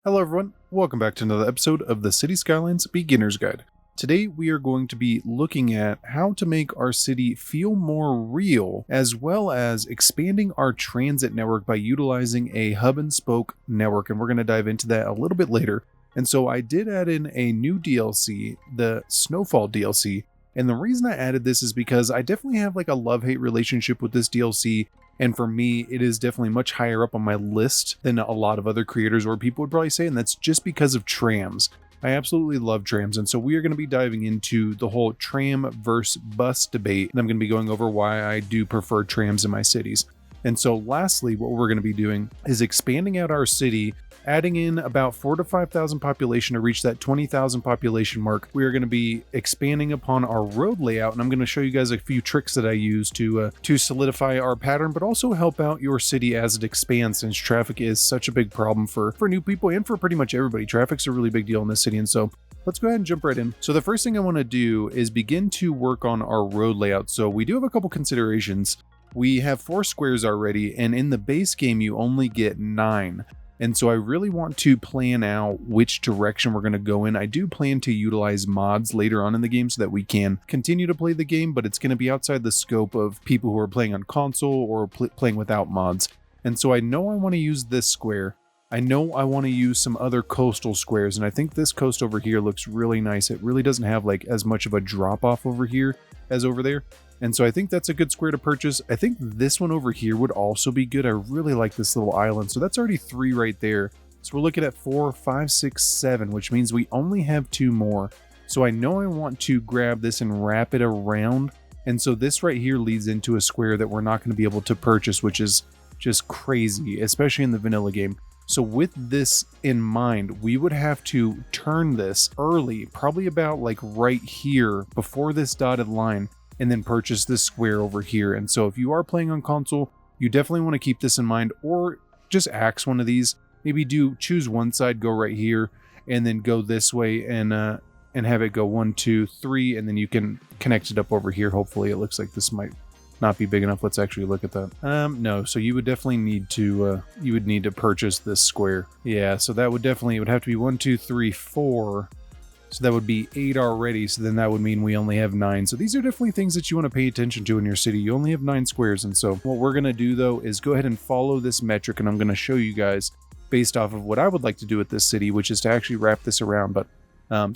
Hello everyone, welcome back to another episode of the City Skylines Beginner's Guide. Today we are going to be looking at how to make our city feel more real, as well as expanding our transit network by utilizing a hub and spoke network, and we're going to dive into that a little bit later. And so I did add in a new DLC, the Snowfall DLC, and the reason I added this is because I definitely have like a love-hate relationship with this DLC. And for me, it is definitely much higher up on my list than a lot of other creators or people would probably say, and that's just because of trams. I absolutely love trams, and so we are going to be diving into the whole tram versus bus debate, and I'm going to be going over why I do prefer trams in my cities. And so lastly, what we're going to be doing is expanding out our city, adding in about 4,000 to 5,000 population to reach that 20,000 population mark. We are going to be expanding upon our road layout, and I'm going to show you guys a few tricks that I use to solidify our pattern, but also help out your city as it expands, since traffic is such a big problem for new people and for pretty much everybody. Traffic's a really big deal in this city, and so let's go ahead and jump right in. So the first thing I want to do is begin to work on our road layout. So we do have a couple considerations. We have 4 squares already, and in the base game you only get 9. And so I really want to plan out which direction we're going to go in. I do plan to utilize mods later on in the game so that we can continue to play the game, but it's going to be outside the scope of people who are playing on console or playing without mods. And so I know I want to use this square. I know I want to use some other coastal squares, and I think this coast over here looks really nice. It really doesn't have like as much of a drop off over here as over there. And so I think that's a good square to purchase. I think this one over here would also be good. I really like this little island. So that's already 3 right there. So we're looking at 4, 5, 6, 7, which means we only have 2 more. So I know I want to grab this and wrap it around. And so this right here leads into a square that we're not going to be able to purchase, which is just crazy, especially in the vanilla game. So with this in mind, we would have to turn this early, probably about like right here before this dotted line, and then purchase this square over here. And so if you are playing on console, you definitely want to keep this in mind, or just axe one of these. Maybe choose one side, go right here, and then go this way and have it go 1, 2, 3, and then you can connect it up over here. Hopefully it looks like this might not be big enough. Let's actually look at that. No, so you would definitely need to purchase this square. Yeah, so that would definitely, it would have to be 1, 2, 3, 4. So that would be 8 already, so then that would mean we only have 9. So these are definitely things that you want to pay attention to in your city. You only have 9 squares, and so what we're going to do though is go ahead and follow this metric, and I'm going to show you guys based off of what I would like to do with this city, which is to actually wrap this around. But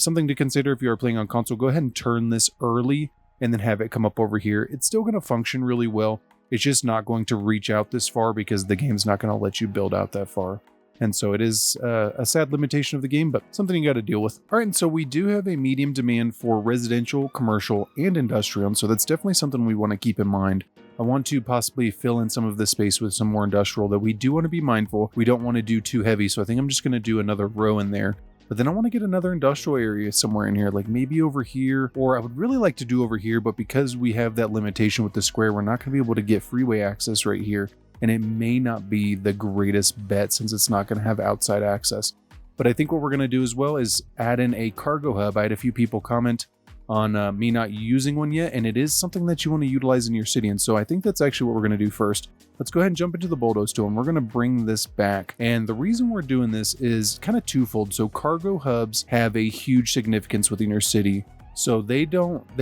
something to consider if you are playing on console, go ahead and turn this early and then have it come up over here. It's still going to function really well. It's just not going to reach out this far because the game's not going to let you build out that far. And so it is a sad limitation of the game, but something you got to deal with. All right, and so we do have a medium demand for residential, commercial, and industrial, and so that's definitely something we want to keep in mind. I want to possibly fill in some of this space with some more industrial, that we do want to be mindful. We don't want to do too heavy, so I think I'm just going to do another row in there. But then I want to get another industrial area somewhere in here, like maybe over here, or I would really like to do over here, but because we have that limitation with the square, we're not going to be able to get freeway access right here. And it may not be the greatest bet since it's not going to have outside access. But I think what we're going to do as well is add in a cargo hub. I had a few people comment on me not using one yet, and it is something that you want to utilize in your city. And so I think that's actually what we're going to do first. Let's go ahead and jump into the bulldoze tool, and we're going to bring this back. And the reason we're doing this is kind of twofold. So cargo hubs have a huge significance within your city. So they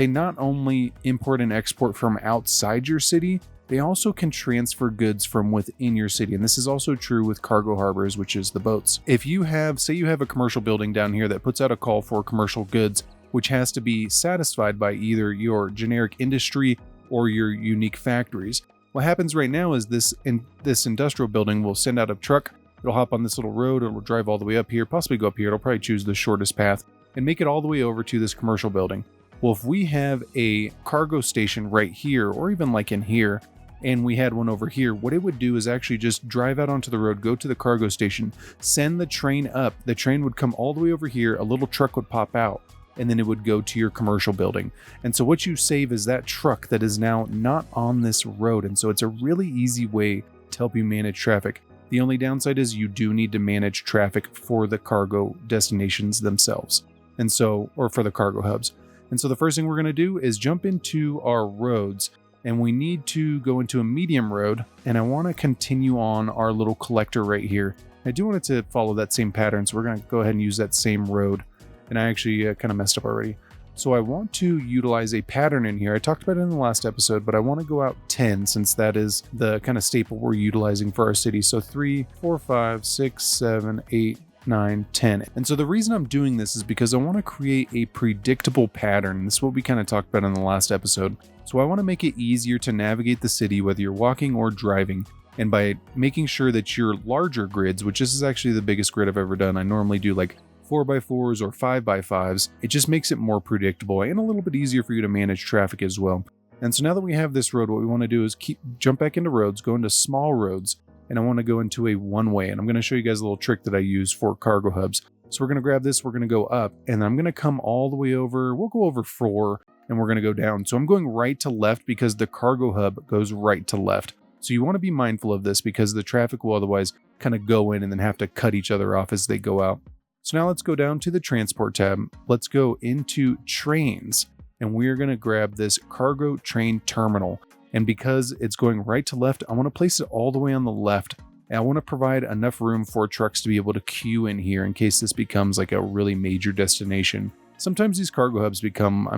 not only import and export from outside your city, they also can transfer goods from within your city. And this is also true with cargo harbors, which is the boats. If you have, say you have a commercial building down here that puts out a call for commercial goods, which has to be satisfied by either your generic industry or your unique factories. What happens right now is this industrial building will send out a truck. It'll hop on this little road, and will drive all the way up here, possibly go up here. It'll probably choose the shortest path and make it all the way over to this commercial building. Well, if we have a cargo station right here, or even like in here, and we had one over here, what it would do is actually just drive out onto the road, go to the cargo station, send the train up. The train would come all the way over here, a little truck would pop out, and then it would go to your commercial building. And so what you save is that truck that is now not on this road. And so it's a really easy way to help you manage traffic. The only downside is you do need to manage traffic for the cargo destinations themselves. And so, or for the cargo hubs. And so the first thing we're going to do is jump into our roads. And we need to go into a medium road, and I want to continue on our little collector right here. I do want it to follow that same pattern, so we're going to go ahead and use that same road. And I actually kind of messed up already. So I want to utilize a pattern in here. I talked about it in the last episode, but I want to go out 10 since that is the kind of staple we're utilizing for our city. So 3, 4, 5, 6, 7, 8, 9, 10. And so the reason I'm doing this is because I want to create a predictable pattern. This is what we kind of talked about in the last episode. So I want to make it easier to navigate the city whether you're walking or driving. And by making sure that your larger grids, which this is actually the biggest grid I've ever done, I normally do like 4x4s or 5x5s, it just makes it more predictable and a little bit easier for you to manage traffic as well. And so now that we have this road, what we want to do is jump back into roads, go into small roads, and I want to go into a one-way. And I'm going to show you guys a little trick that I use for cargo hubs. So we're going to grab this, we're going to go up, and I'm going to come all the way over. We'll go over 4, and we're going to go down. So I'm going right to left because the cargo hub goes right to left. So you want to be mindful of this because the traffic will otherwise kind of go in and then have to cut each other off as they go out. So now let's go down to the transport tab. Let's go into trains, and we're going to grab this cargo train terminal. And because it's going right to left, I want to place it all the way on the left. And I want to provide enough room for trucks to be able to queue in here in case this becomes like a really major destination. Sometimes these cargo hubs become,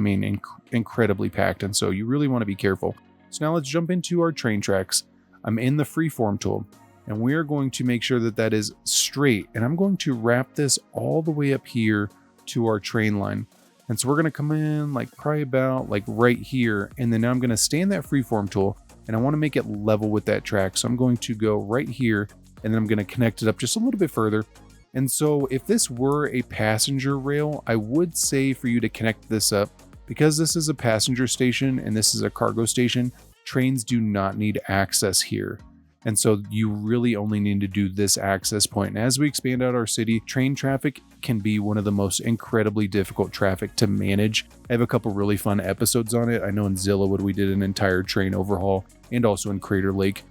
incredibly packed, and so you really want to be careful. So now let's jump into our train tracks. I'm in the freeform tool, and we are going to make sure that that is straight. And I'm going to wrap this all the way up here to our train line. And so we're going to come in like probably about like right here. And then now I'm going to stay in that freeform tool, and I want to make it level with that track. So I'm going to go right here, and then I'm going to connect it up just a little bit further. And so if this were a passenger rail, I would say for you to connect this up. Because this is a passenger station and this is a cargo station, trains do not need access here. And so you really only need to do this access point. And as we expand out our city, train traffic can be one of the most incredibly difficult traffic to manage. I have a couple really fun episodes on it. I know in Zillawood we did an entire train overhaul, and also in Crater Lake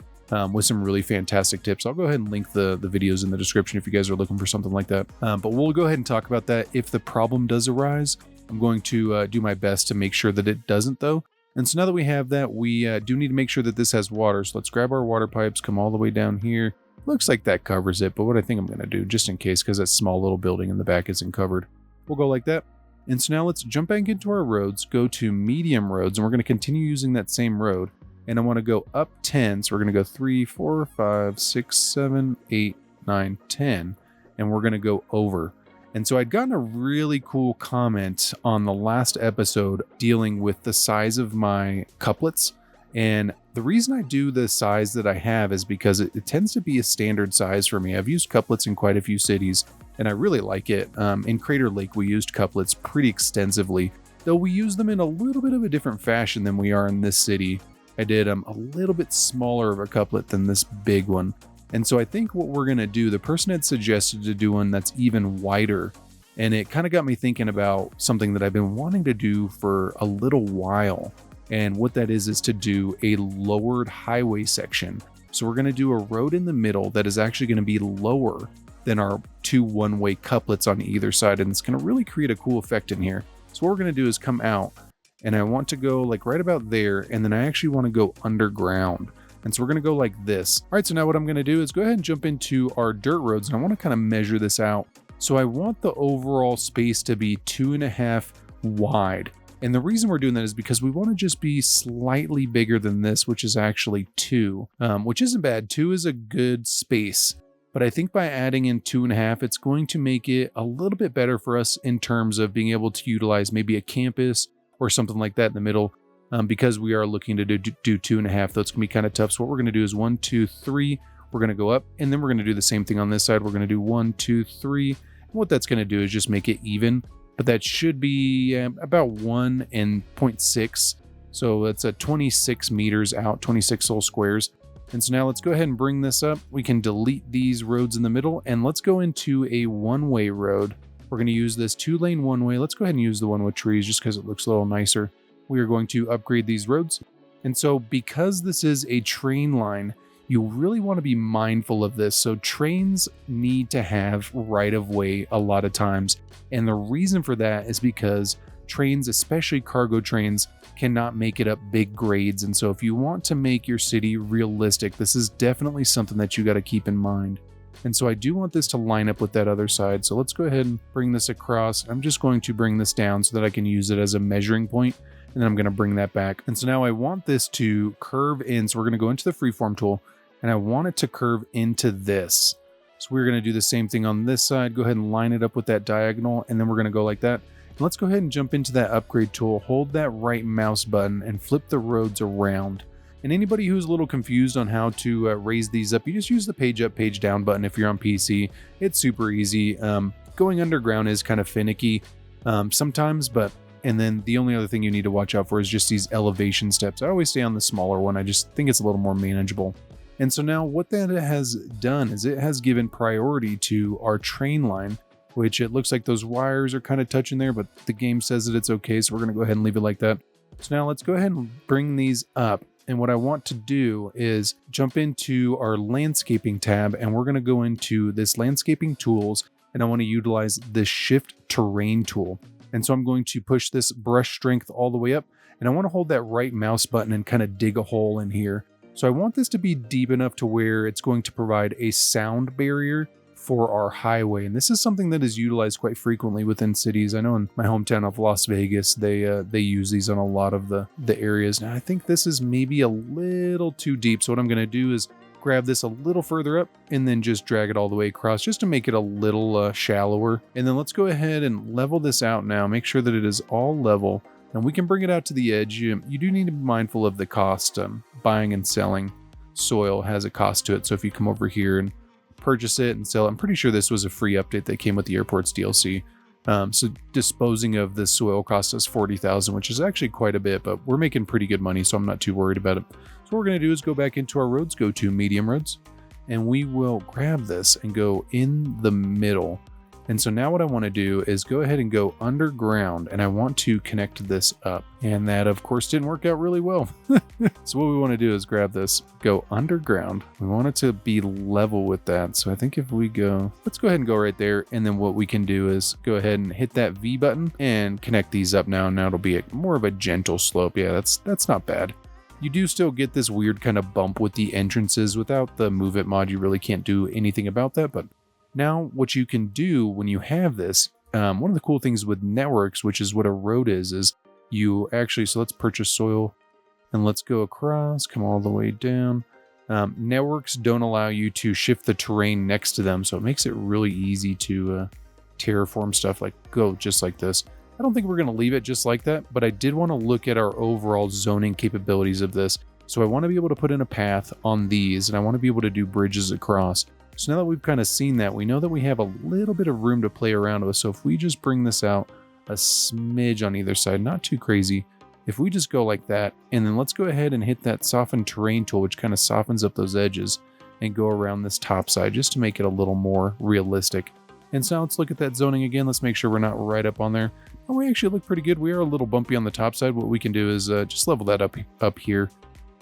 with some really fantastic tips. I'll go ahead and link the videos in the description if you guys are looking for something like that. But we'll go ahead and talk about that. If the problem does arise, I'm going to do my best to make sure that it doesn't though. And so now that we have that, we do need to make sure that this has water. So let's grab our water pipes, come all the way down here. Looks like that covers it, but what I think I'm going to do, just in case, because that small little building in the back isn't covered, we'll go like that. And so now let's jump back into our roads, go to medium roads, and we're going to continue using that same road. And I want to go up 10, so we're going to go 3, 4, 5, 6, 7, 8, 9, 10, and we're going to go over. And so I'd gotten a really cool comment on the last episode dealing with the size of my couplets. And the reason I do the size that I have is because it tends to be a standard size for me. I've used couplets in quite a few cities, and I really like it. In Crater Lake, we used couplets pretty extensively, though we use them in a little bit of a different fashion than we are in this city. I did a little bit smaller of a couplet than this big one. And so I think what we're going to do, the person had suggested to do one that's even wider. And it kind of got me thinking about something that I've been wanting to do for a little while. And what that is to do a lowered highway section. So we're going to do a road in the middle that is actually going to be lower than our 2 one-way couplets on either side. And it's going to really create a cool effect in here. So what we're going to do is come out, and I want to go like right about there. And then I actually want to go underground. And so we're going to go like this. All right, so now what I'm going to do is go ahead and jump into our dirt roads, and I want to kind of measure this out. So I want the overall space to be 2.5 wide. And the reason we're doing that is because we want to just be slightly bigger than this, which is actually 2, which isn't bad. 2 is a good space. But I think by adding in 2.5, it's going to make it a little bit better for us in terms of being able to utilize maybe a campus or something like that in the middle. Because we are looking to do 2.5, though it's going to be kind of tough. So what we're going to do is 1, 2, 3. We're going to go up, and then we're going to do the same thing on this side. We're going to do 1, 2, 3. And what that's going to do is just make it even. But that should be about 1 and 0.6. So that's a 26 meters out, 26 whole squares. And so now let's go ahead and bring this up. We can delete these roads in the middle, and let's go into a one-way road. We're going to use this 2-lane one-way. Let's go ahead and use the one with trees just because it looks a little nicer. We are going to upgrade these roads. And so because this is a train line, you really want to be mindful of this. So trains need to have right of way a lot of times. And the reason for that is because trains, especially cargo trains, cannot make it up big grades. And so if you want to make your city realistic, this is definitely something that you got to keep in mind. And so I do want this to line up with that other side. So let's go ahead and bring this across. I'm just going to bring this down so that I can use it as a measuring point. And then I'm going to bring that back. And so now I want this to curve in. So we're going to go into the freeform tool and I want it to curve into this. So we're going to do the same thing on this side. Go ahead and line it up with that diagonal. And then we're going to go like that. And let's go ahead and jump into that upgrade tool. Hold that right mouse button and flip the roads around. And anybody who's a little confused on how to raise these up, you just use the page up, page down button if you're on PC. It's super easy. Going underground is kind of finicky sometimes, and then the only other thing you need to watch out for is just these elevation steps. I always stay on the smaller one. I just think it's a little more manageable. And so now what that has done is it has given priority to our train line, which it looks like those wires are kind of touching there, but the game says that it's okay. So we're going to go ahead and leave it like that. So now let's go ahead and bring these up. And what I want to do is jump into our landscaping tab, and we're going to go into this landscaping tools, and I want to utilize the shift terrain tool. And so I'm going to push this brush strength all the way up, and I want to hold that right mouse button and kind of dig a hole in here. So I want this to be deep enough to where it's going to provide a sound barrier for our highway. And this is something that is utilized quite frequently within cities. I know in my hometown of Las Vegas, they use these on a lot of the areas. Now I think this is maybe a little too deep. So what I'm going to do is grab this a little further up and then just drag it all the way across just to make it a little shallower. And then let's go ahead and level this out now. Make sure that it is all level. And we can bring it out to the edge. You do need to be mindful of the cost. Buying and selling soil has a cost to it. So if you come over here and purchase it and sell it, I'm pretty sure this was a free update that came with the airport's DLC. So disposing of this soil cost us $40,000, which is actually quite a bit, but we're making pretty good money, so I'm not too worried about it. So what we're going to do is go back into our roads, go to medium roads, and we will grab this and go in the middle. And so now what I want to do is go ahead and go underground, and I want to connect this up. And that, of course, didn't work out really well. So what we want to do is grab this, go underground. We want it to be level with that. So I think if we go, let's go ahead and go right there. And then what we can do is go ahead and hit that V button and connect these up now. Now it'll be more of a gentle slope. Yeah, that's not bad. You do still get this weird kind of bump with the entrances. Without the Move It mod, you really can't do anything about that. But now what you can do when you have this, one of the cool things with networks, which is what a road is you actually, so let's purchase soil and let's go across, come all the way down. Networks don't allow you to shift the terrain next to them. So it makes it really easy to terraform stuff, like go just like this. I don't think we're going to leave it just like that, but I did want to look at our overall zoning capabilities of this. So I want to be able to put in a path on these, and I want to be able to do bridges across. So now that we've kind of seen that, we know that we have a little bit of room to play around with. So if we just bring this out a smidge on either side, not too crazy. If we just go like that, and then let's go ahead and hit that soften terrain tool, which kind of softens up those edges, and go around this top side just to make it a little more realistic. And so now let's look at that zoning again. Let's make sure we're not right up on there. Oh, we actually look pretty good. We are a little bumpy on the top side. What we can do is just level that up here.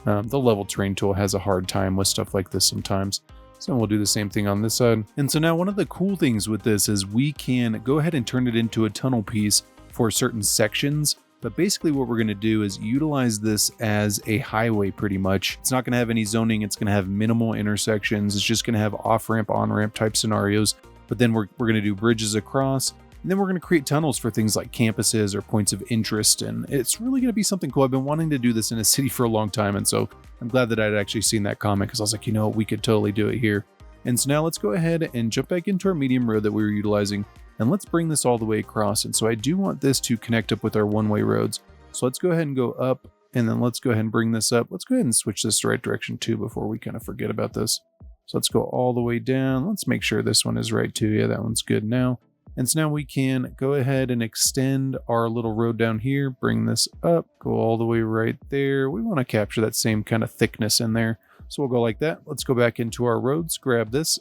The level terrain tool has a hard time with stuff like this sometimes. So we'll do the same thing on this side. And so now one of the cool things with this is we can go ahead and turn it into a tunnel piece for certain sections. But basically what we're going to do is utilize this as a highway pretty much. It's not going to have any zoning. It's going to have minimal intersections. It's just going to have off-ramp, on-ramp type scenarios. But then we're going to do bridges across. And then we're going to create tunnels for things like campuses or points of interest. And it's really going to be something cool. I've been wanting to do this in a city for a long time. And so I'm glad that I'd actually seen that comment, because I was like, we could totally do it here. And so now let's go ahead and jump back into our medium road that we were utilizing. And let's bring this all the way across. And so I do want this to connect up with our one-way roads. So let's go ahead and go up, and then let's go ahead and bring this up. Let's go ahead and switch this the right direction too before we kind of forget about this. So let's go all the way down. Let's make sure this one is right too. Yeah, that one's good now. And so now we can go ahead and extend our little road down here, bring this up, go all the way right there. We want to capture that same kind of thickness in there. So we'll go like that. Let's go back into our roads, grab this,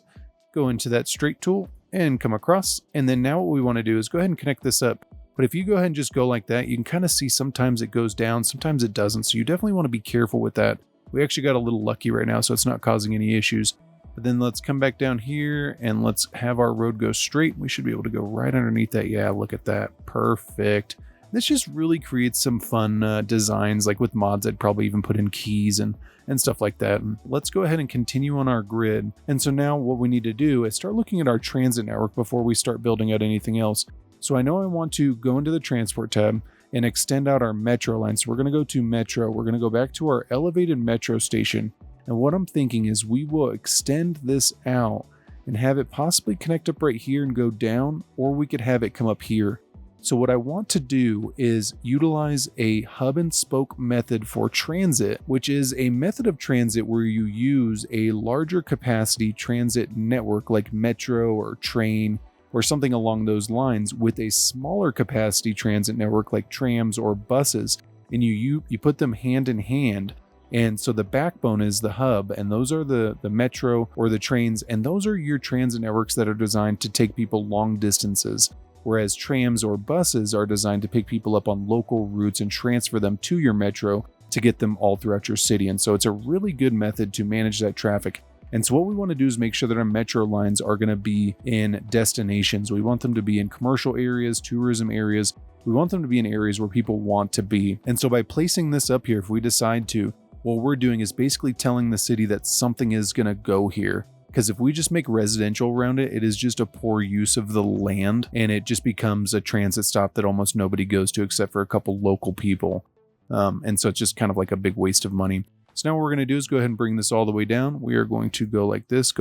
go into that straight tool and come across. And then now what we want to do is go ahead and connect this up. But if you go ahead and just go like that, you can kind of see sometimes it goes down, sometimes it doesn't. So you definitely want to be careful with that. We actually got a little lucky right now, so it's not causing any issues. But then let's come back down here and let's have our road go straight. We should be able to go right underneath that. Yeah, look at that. Perfect. This just really creates some fun designs. Like with mods, I'd probably even put in keys and and stuff like that. And let's go ahead and continue on our grid. And so now what we need to do is start looking at our transit network before we start building out anything else. So I know I want to go into the transport tab and extend out our metro line. So we're going to go to metro. We're going to go back to our elevated metro station. And what I'm thinking is we will extend this out and have it possibly connect up right here and go down, or we could have it come up here. So what I want to do is utilize a hub and spoke method for transit, which is a method of transit where you use a larger capacity transit network like metro or train or something along those lines with a smaller capacity transit network like trams or buses, and you put them hand in hand. And so the backbone is the hub, and those are the metro or the trains, and those are your transit networks that are designed to take people long distances, whereas trams or buses are designed to pick people up on local routes and transfer them to your metro to get them all throughout your city. And so it's a really good method to manage that traffic. And so what we want to do is make sure that our metro lines are going to be in destinations. We want them to be in commercial areas, tourism areas. We want them to be in areas where people want to be. And so by placing this up here, if we decide to, what we're doing is basically telling the city that something is going to go here. Because if we just make residential around it, it is just a poor use of the land, and it just becomes a transit stop that almost nobody goes to except for a couple local people. And so it's just kind of like a big waste of money. So now what we're going to do is go ahead and bring this all the way down. We are going to go like this,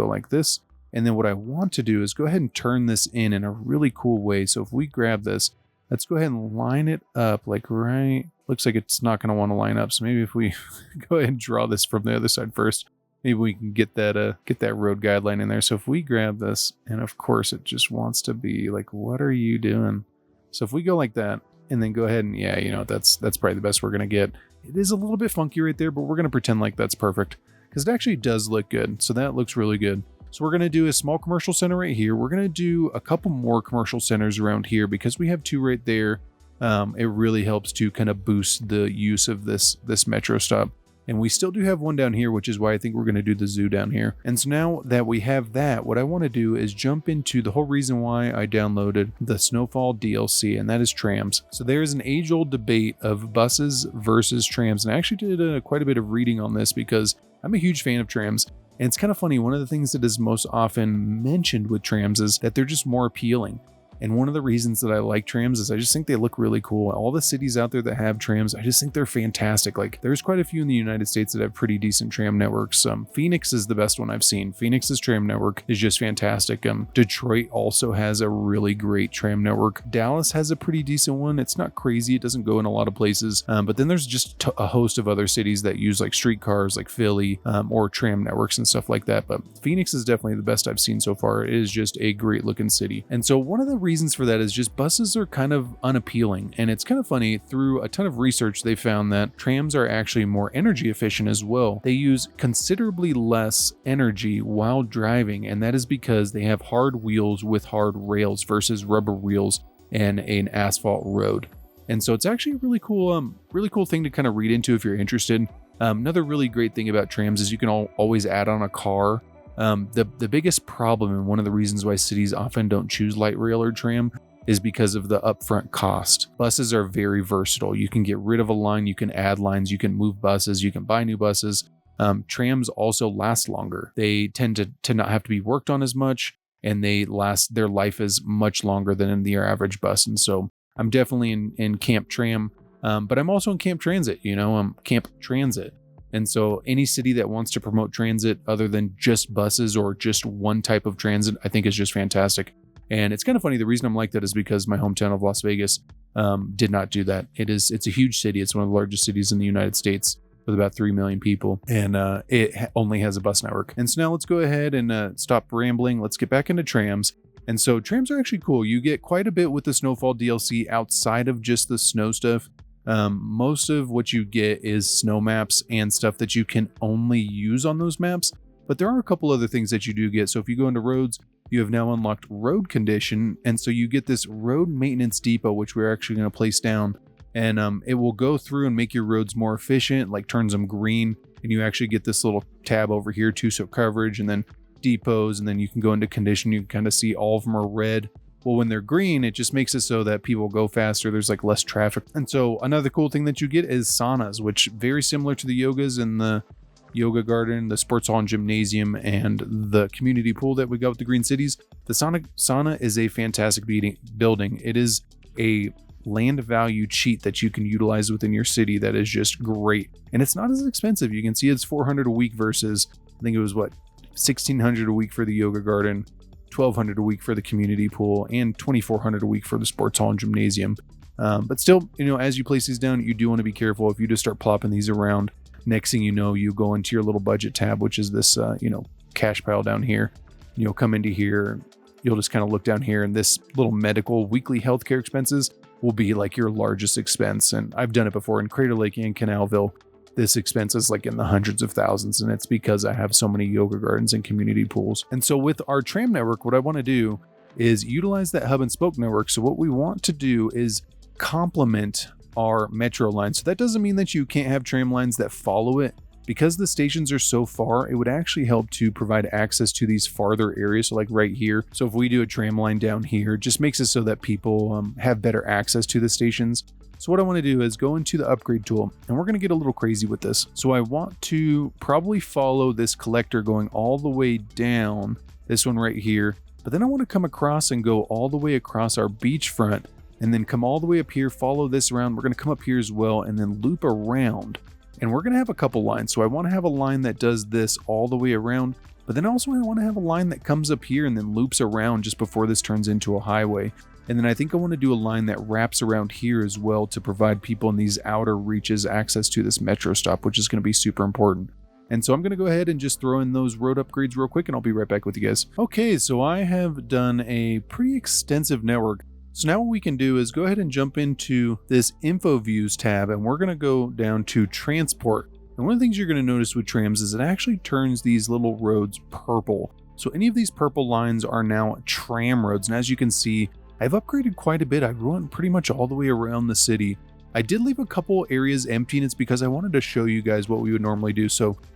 and then what I want to do is go ahead and turn this in a really cool way. So if we grab this, let's go ahead and line it up like right, looks like it's not going to want to line up. So maybe if we go ahead and draw this from the other side first, maybe we can get that road guideline in there. So if we grab this, and of course it just wants to be like, what are you doing? So if we go like that and then go ahead and that's probably the best we're going to get. It is a little bit funky right there, but we're going to pretend like that's perfect because it actually does look good. So that looks really good. So we're going to do a small commercial center right here. We're going to do a couple more commercial centers around here because we have two right there. It really helps to kind of boost the use of this metro stop. And we still do have one down here, which is why I think we're going to do the zoo down here. And so now that we have that, what I want to do is jump into the whole reason why I downloaded the Snowfall DLC, and that is trams. So there is an age-old debate of buses versus trams. And I actually did quite a bit of reading on this because I'm a huge fan of trams. And it's kind of funny, one of the things that is most often mentioned with trams is that they're just more appealing. And one of the reasons that I like trams is I just think they look really cool. All the cities out there that have trams, I just think they're fantastic. Like there's quite a few in the United States that have pretty decent tram networks. Phoenix is the best one I've seen. Phoenix's tram network is just fantastic. Detroit also has a really great tram network. Dallas has a pretty decent one. It's not crazy. It doesn't go in a lot of places. But then there's just a host of other cities that use like streetcars like Philly or tram networks and stuff like that. But Phoenix is definitely the best I've seen so far. It is just a great looking city. And so one of the reasons for that is just buses are kind of unappealing. And it's kind of funny, through a ton of research, they found that trams are actually more energy efficient as well. They use considerably less energy while driving, and that is because they have hard wheels with hard rails versus rubber wheels and an asphalt road. And so it's actually a really cool thing to kind of read into if you're interested. Another really great thing about trams is you can always add on a car. The biggest problem, and one of the reasons why cities often don't choose light rail or tram, is because of the upfront cost. Buses are very versatile. You can get rid of a line, you can add lines, you can move buses, you can buy new buses. Trams also last longer. They tend to not have to be worked on as much, and their life is much longer than in the average bus. And so I'm definitely in Camp Tram, but I'm also in Camp Transit, Camp Transit. And so any city that wants to promote transit other than just buses or just one type of transit, I think is just fantastic. And it's kind of funny. The reason I'm like that is because my hometown of Las Vegas did not do that. It's a huge city. It's one of the largest cities in the United States with about 3 million people. And it only has a bus network. And so now let's go ahead and stop rambling. Let's get back into trams. And so trams are actually cool. You get quite a bit with the Snowfall DLC outside of just the snow stuff. Most of what you get is snow maps and stuff that you can only use on those maps, but there are a couple other things that you do get. So if you go into roads, you have now unlocked road condition, and so you get this road maintenance depot, which we're actually going to place down, and it will go through and make your roads more efficient, like turns them green, and you actually get this little tab over here too, so coverage, and then depots, and then you can go into condition. You can kind of see all of them are red. Well, when they're green, it just makes it so that people go faster. There's like less traffic. And so another cool thing that you get is saunas, which very similar to the yogas and the yoga garden, the sports hall and gymnasium, and the community pool that we got with the green cities, the sauna is a fantastic building. It is a land value cheat that you can utilize within your city that is just great, and it's not as expensive. You can see it's $400 a week versus, I think it was what, $1,600 a week for the yoga garden, $1,200 a week for the community pool, and $2,400 a week for the sports hall and gymnasium. But still, as you place these down, you do want to be careful. If you just start plopping these around, next thing you know, you go into your little budget tab, which is this cash pile down here. You'll come into here, you'll just kind of look down here, and this little medical weekly healthcare expenses will be like your largest expense. And I've done it before in Crater Lake and Canalville. This expense is like in the hundreds of thousands, and it's because I have so many yoga gardens and community pools. And so with our tram network, what I want to do is utilize that hub and spoke network. So what we want to do is complement our metro line. So that doesn't mean that you can't have tram lines that follow it. Because the stations are so far, it would actually help to provide access to these farther areas, so like right here. So if we do a tram line down here, it just makes it so that people have better access to the stations. So what I want to do is go into the upgrade tool, and we're going to get a little crazy with this. So I want to probably follow this collector going all the way down, this one right here, but then I want to come across and go all the way across our beachfront, and then come all the way up here, follow this around. We're going to come up here as well, and then loop around. And we're going to have a couple lines. So I want to have a line that does this all the way around, but then also I want to have a line that comes up here and then loops around just before this turns into a highway. And then I think I want to do a line that wraps around here as well to provide people in these outer reaches access to this metro stop, which is going to be super important. And so I'm going to go ahead and just throw in those road upgrades real quick, and I'll be right back with you guys. Okay, so I have done a pretty extensive network. So now what we can do is go ahead and jump into this info views tab, and we're going to go down to transport. And one of the things you're going to notice with trams is it actually turns these little roads purple. So any of these purple lines are now tram roads. And as you can see, I've upgraded quite a bit. I've went pretty much all the way around the city. I did leave a couple areas empty, and it's because I wanted to show you guys what we would normally do.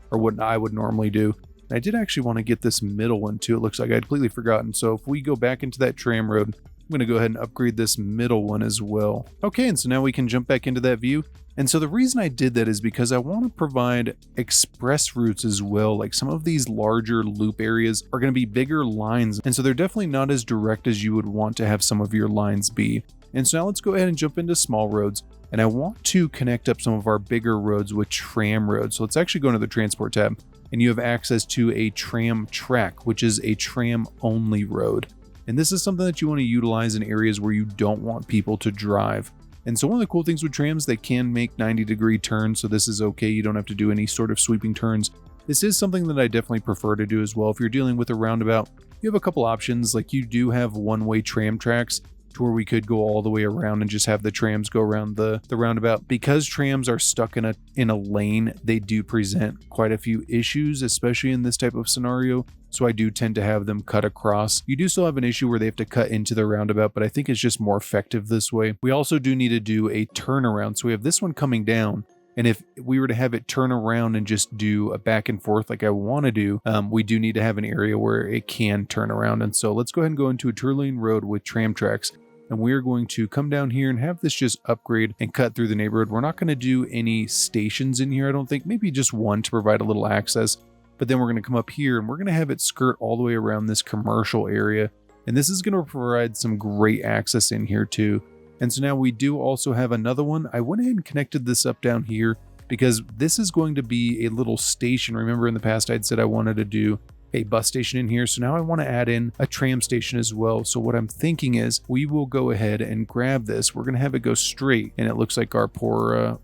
Or what I would normally do. And I did actually want to get this middle one too. It looks like I'd completely forgotten. So if we go back into that tram road, I'm going to go ahead and upgrade this middle one as well. Okay, and so now we can jump back into that view. And so the reason I did that is because I want to provide express routes as well. Like some of these larger loop areas are going to be bigger lines. And so they're definitely not as direct as you would want to have some of your lines be. And so now let's go ahead and jump into small roads. And I want to connect up some of our bigger roads with tram roads. So let's actually go into the transport tab, and you have access to a tram track, which is a tram only road. And this is something that you want to utilize in areas where you don't want people to drive. And so one of the cool things with trams, they can make 90-degree turns. So this is okay. You don't have to do any sort of sweeping turns. This is something that I definitely prefer to do as well. If you're dealing with a roundabout, you have a couple options. Like you do have one-way tram tracks to where we could go all the way around and just have the trams go around the roundabout. Because trams are stuck in a lane, they do present quite a few issues, especially in this type of scenario. So I do tend to have them cut across. You do still have an issue where they have to cut into the roundabout, but I think it's just more effective this way. We also do need to do a turnaround. So we have this one coming down, and if we were to have it turn around and just do a back and forth like I want to do, we do need to have an area where it can turn around. And so let's go ahead and go into a two-lane road with tram tracks. And we're going to come down here and have this just upgrade and cut through the neighborhood. We're not going to do any stations in here, I don't think. Maybe just one to provide a little access. But then we're going to come up here and we're going to have it skirt all the way around this commercial area. And this is going to provide some great access in here too. And so now we do also have another one. I went ahead and connected this up down here because this is going to be a little station. Remember in the past I'd said I wanted to do a bus station in here. So now I want to add in a tram station as well. So what I'm thinking is we will go ahead and grab this. We're going to have it go straight, and it looks like our poor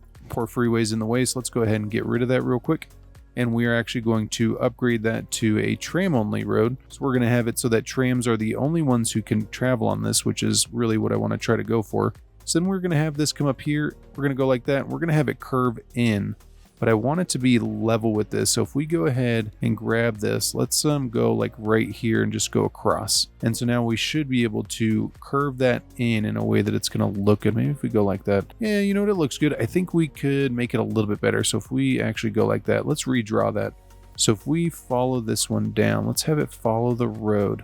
freeway's in the way. So let's go ahead and get rid of that real quick. And we are actually going to upgrade that to a tram only road. So we're going to have it so that trams are the only ones who can travel on this, which is really what I want to try to go for. So then we're going to have this come up here. We're going to go like that. We're going to have it curve in, but I want it to be level with this. So if we go ahead and grab this, let's go like right here and just go across. And so now we should be able to curve that in a way that it's going to look good. Maybe if we go like that. Yeah, you know what? It looks good. I think we could make it a little bit better. So if we actually go like that, let's redraw that. So if we follow this one down, let's have it follow the road.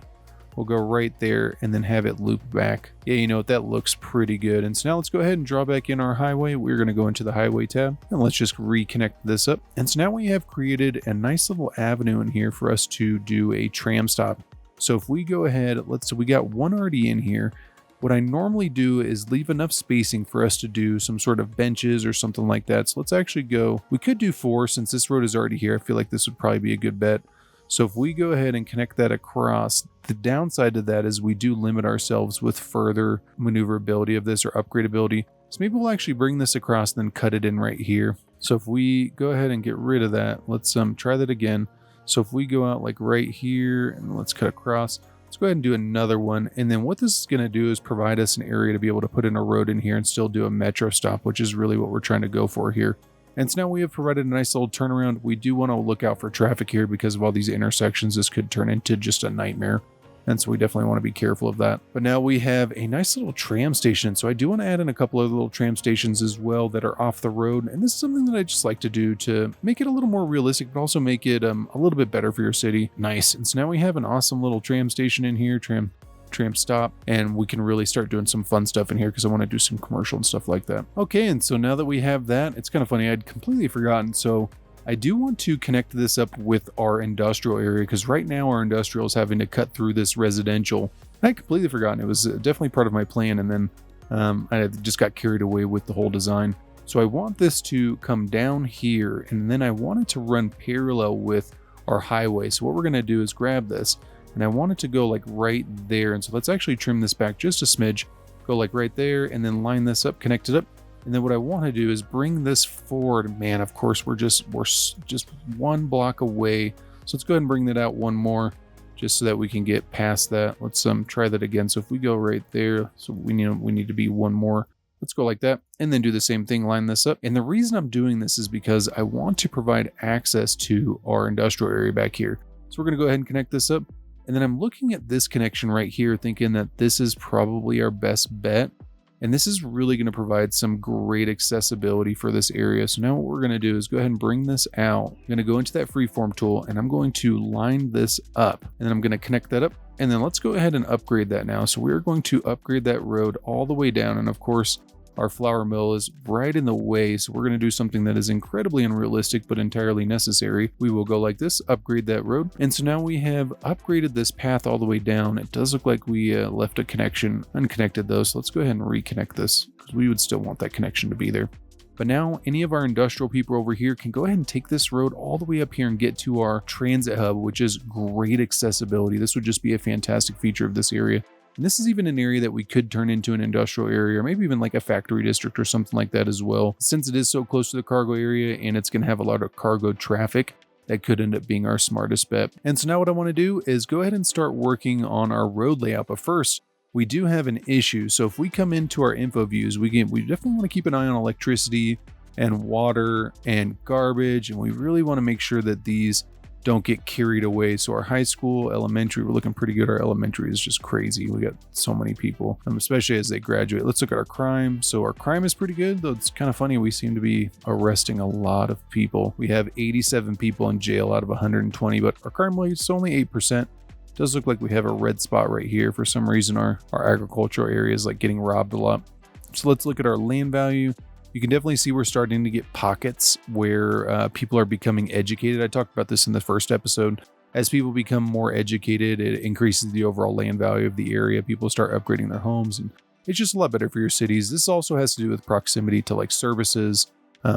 We'll go right there and then have it loop back. Yeah, you know what, that looks pretty good. And so now let's go ahead and draw back in our highway. We're going to go into the highway tab and let's just reconnect this up. And so now we have created a nice little avenue in here for us to do a tram stop. So if we go ahead, we got one already in here. What I normally do is leave enough spacing for us to do some sort of benches or something like that. So let's actually go, we could do 4 since this road is already here. I feel like this would probably be a good bet. So if we go ahead and connect that across, the downside to that is we do limit ourselves with further maneuverability of this or upgradability. So maybe we'll actually bring this across and then cut it in right here. So if we go ahead and get rid of that, let's try that again. So if we go out like right here and let's cut across, let's go ahead and do another one. And then what this is going to do is provide us an area to be able to put in a road in here and still do a metro stop, which is really what we're trying to go for here. And so now we have provided a nice little turnaround. We do want to look out for traffic here because of all these intersections. This could turn into just a nightmare. And so we definitely want to be careful of that. But now we have a nice little tram station. So I do want to add in a couple of little tram stations as well that are off the road. And this is something that I just like to do to make it a little more realistic, but also make it a little bit better for your city. Nice. And so now we have an awesome little tram station in here, tram stop, and we can really start doing some fun stuff in here because I want to do some commercial and stuff like that. Okay, and so now that we have that, it's kind of funny, I'd completely forgotten. So I do want to connect this up with our industrial area because right now our industrial is having to cut through this residential. And I completely forgotten. It was definitely part of my plan, and then I just got carried away with the whole design. So I want this to come down here, and then I want it to run parallel with our highway. So what we're going to do is grab this, and I want it to go like right there. And so let's actually trim this back just a smidge, go like right there, and then line this up, connect it up. And then what I want to do is bring this forward. Man, of course, we're just one block away. So let's go ahead and bring that out one more just so that we can get past that. Let's try that again. So if we go right there, so we need to be one more. Let's go like that and then do the same thing, line this up. And the reason I'm doing this is because I want to provide access to our industrial area back here. So we're going to go ahead and connect this up. And then I'm looking at this connection right here, thinking that this is probably our best bet. And this is really going to provide some great accessibility for this area. So now what we're going to do is go ahead and bring this out. I'm going to go into that freeform tool and I'm going to line this up. And then I'm going to connect that up. And then let's go ahead and upgrade that now. So we're going to upgrade that road all the way down. And of course, our flour mill is right in the way, so we're going to do something that is incredibly unrealistic but entirely necessary. We will go like this, upgrade that road, and so now we have upgraded this path all the way down. It does look like we left a connection unconnected though, so let's go ahead and reconnect this because we would still want that connection to be there. But now any of our industrial people over here can go ahead and take this road all the way up here and get to our transit hub, which is great accessibility. This would just be a fantastic feature of this area. And this is even an area that we could turn into an industrial area, or maybe even like a factory district or something like that as well. Since it is so close to the cargo area and it's going to have a lot of cargo traffic, that could end up being our smartest bet. And so now what I want to do is go ahead and start working on our road layout. But first, we do have an issue. So if we come into our info views, we definitely want to keep an eye on electricity and water and garbage. And we really want to make sure that these don't get carried away. So our high school, elementary, we're looking pretty good. Our elementary is just crazy. We got so many people, especially as they graduate. Let's look at our crime. So our crime is pretty good, though it's kind of funny. We seem to be arresting a lot of people. We have 87 people in jail out of 120, but our crime rate is only 8%. It does look like we have a red spot right here. For some reason, our agricultural area is like getting robbed a lot. So let's look at our land value. You can definitely see we're starting to get pockets where people are becoming educated. I talked about this in the first episode. As people become more educated, it increases the overall land value of the area. People start upgrading their homes, and it's just a lot better for your cities. This also has to do with proximity to like services,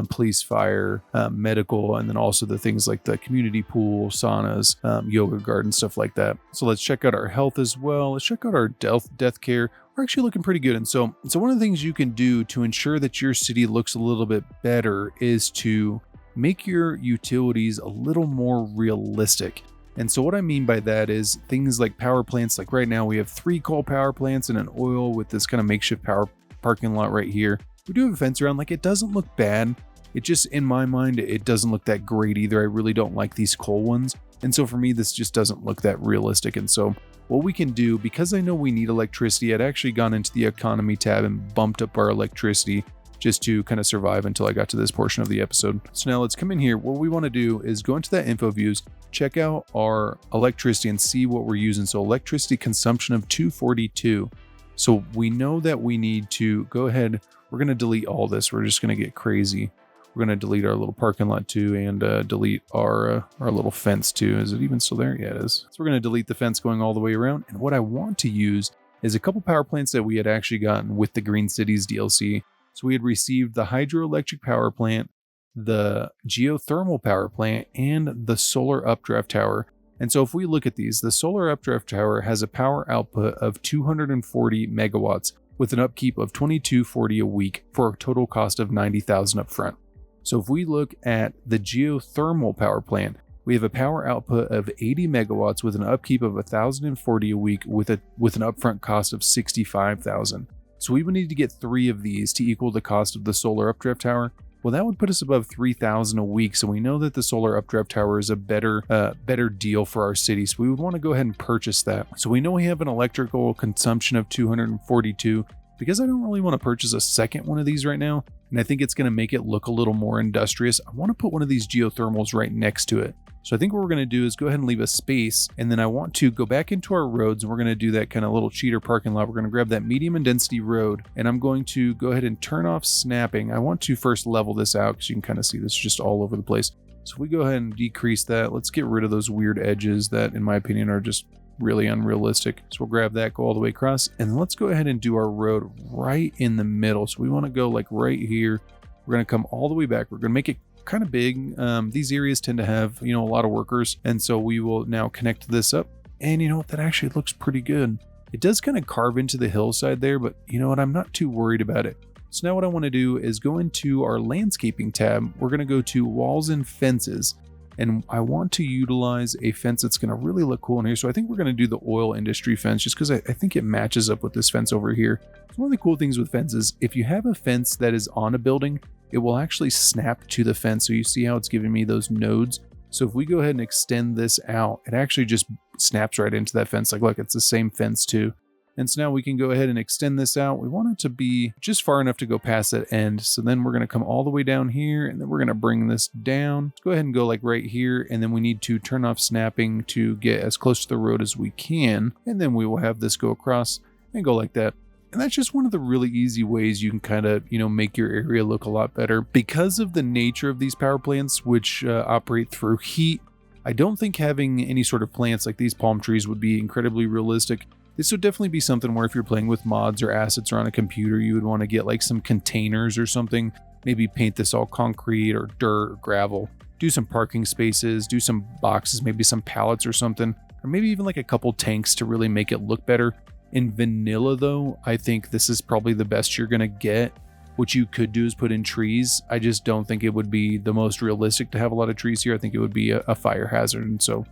police, fire, medical, and then also the things like the community pool, saunas, yoga garden, stuff like that. So let's check out our health as well. Let's check out our death care. We're actually looking pretty good. And so one of the things you can do to ensure that your city looks a little bit better is to make your utilities a little more realistic. And so what I mean by that is things like power plants. Like right now we have 3 coal power plants and an oil with this kind of makeshift power parking lot right here. We do have a fence around. Like, it doesn't look bad. It just, in my mind, it doesn't look that great either. I really don't like these coal ones. And so for me, this just doesn't look that realistic. And so what we can do, because I know we need electricity, I'd actually gone into the economy tab and bumped up our electricity just to kind of survive until I got to this portion of the episode. So now let's come in here. What we want to do is go into that info views, check out our electricity and see what we're using. So electricity consumption of 242. So we know that we need to go ahead. We're going to delete all this. We're just going to get crazy. We're going to delete our little parking lot too, and delete our little fence too. Is it even still there? Yeah, it is. So we're going to delete the fence going all the way around. And what I want to use is a couple power plants that we had actually gotten with the Green Cities DLC. So we had received the hydroelectric power plant, the geothermal power plant, and the solar updraft tower. And so if we look at these, the solar updraft tower has a power output of 240 megawatts with an upkeep of $22.40 a week for a total cost of $90,000 up front. So if we look at the geothermal power plant, we have a power output of 80 megawatts with an upkeep of $1,040 a week with an upfront cost of $65,000. So we would need to get 3 of these to equal the cost of the solar updraft tower. Well, that would put us above $3,000 a week. So we know that the solar updraft tower is a better deal for our city. So we would want to go ahead and purchase that. So we know we have an electrical consumption of 242. Because I don't really want to purchase a second one of these right now, and I think it's going to make it look a little more industrious, I want to put one of these geothermals right next to it. So I think what we're going to do is go ahead and leave a space, and then I want to go back into our roads, and we're going to do that kind of little cheater parking lot. We're going to grab that medium and density road, and I'm going to go ahead and turn off snapping. I want to first level this out because you can kind of see this is just all over the place. So if we go ahead and decrease that, let's get rid of those weird edges that, in my opinion, are just really unrealistic. So we'll grab that, go all the way across, and let's go ahead and do our road right in the middle. So we want to go like right here. We're going to come all the way back. We're going to make it kind of big. These areas tend to have, a lot of workers. And so we will now connect this up. And you know what? That actually looks pretty good. It does kind of carve into the hillside there, but you know what? I'm not too worried about it. So now what I want to do is go into our landscaping tab. We're going to go to walls and fences. And I want to utilize a fence that's going to really look cool in here. So I think we're going to do the oil industry fence just because I think it matches up with this fence over here. So one of the cool things with fences, if you have a fence that is on a building, it will actually snap to the fence. So you see how it's giving me those nodes. So if we go ahead and extend this out, it actually just snaps right into that fence. Like, look, it's the same fence too. And so now we can go ahead and extend this out. We want it to be just far enough to go past that end. So then we're going to come all the way down here, and then we're going to bring this down. Let's go ahead and go like right here. And then we need to turn off snapping to get as close to the road as we can. And then we will have this go across and go like that. And that's just one of the really easy ways you can kind of, make your area look a lot better. Because of the nature of these power plants, which operate through heat, I don't think having any sort of plants like these palm trees would be incredibly realistic. This would definitely be something where if you're playing with mods or assets or on a computer, you would want to get like some containers or something. Maybe paint this all concrete or dirt or gravel. Do some parking spaces, do some boxes, maybe some pallets or something. Or maybe even like a couple tanks to really make it look better. In vanilla though, I think this is probably the best you're going to get. What you could do is put in trees. I just don't think it would be the most realistic to have a lot of trees here. I think it would be a fire hazard. And so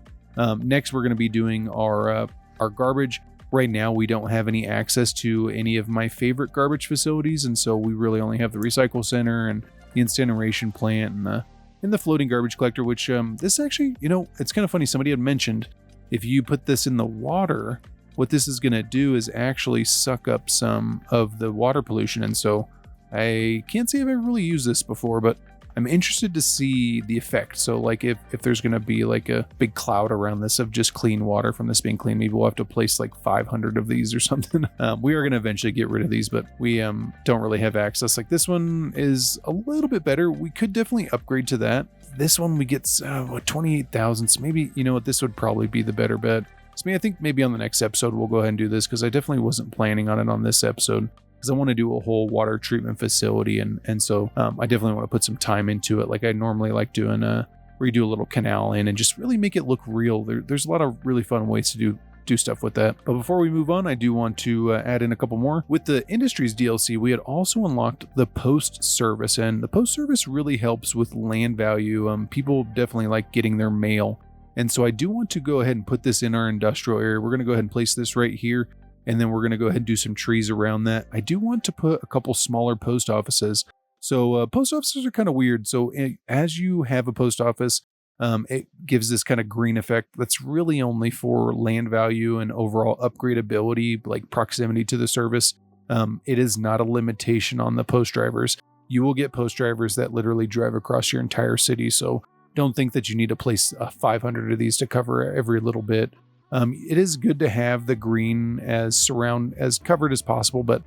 next we're going to be doing our garbage. Right now, we don't have any access to any of my favorite garbage facilities, and so we really only have the recycle center and the incineration plant and the floating garbage collector, which this actually, it's kind of funny. Somebody had mentioned if you put this in the water, what this is going to do is actually suck up some of the water pollution. And so I can't say I've ever really used this before, but I'm interested to see the effect. So like if there's going to be like a big cloud around this of just clean water from this being clean, maybe we'll have to place like 500 of these or something. We are going to eventually get rid of these, but we don't really have access. Like this one is a little bit better. We could definitely upgrade to that. This one we get 28,000. So maybe, this would probably be the better bet. So I think maybe on the next episode, we'll go ahead and do this because I definitely wasn't planning on it on this episode. I want to do a whole water treatment facility, and so I definitely want to put some time into it like I normally like doing, where you do a little canal in and just really make it look real. There's a lot of really fun ways to do stuff with that. But before we move on, I do want to add in a couple more. With the Industries DLC, we had also unlocked the post service, and the post service really helps with land value. People definitely like getting their mail, and so I do want to go ahead and put this in our industrial area. We're going to go ahead and place this right here. And then we're going to go ahead and do some trees around that. I do want to put a couple smaller post offices. So post offices are kind of weird. So as you have a post office, it gives this kind of green effect that's really only for land value and overall upgradability, like proximity to the service. It is not a limitation on the post drivers. you will get post drivers that literally drive across your entire city. So don't think that you need to place 500 of these to cover every little bit. It is good to have the green as covered as possible, but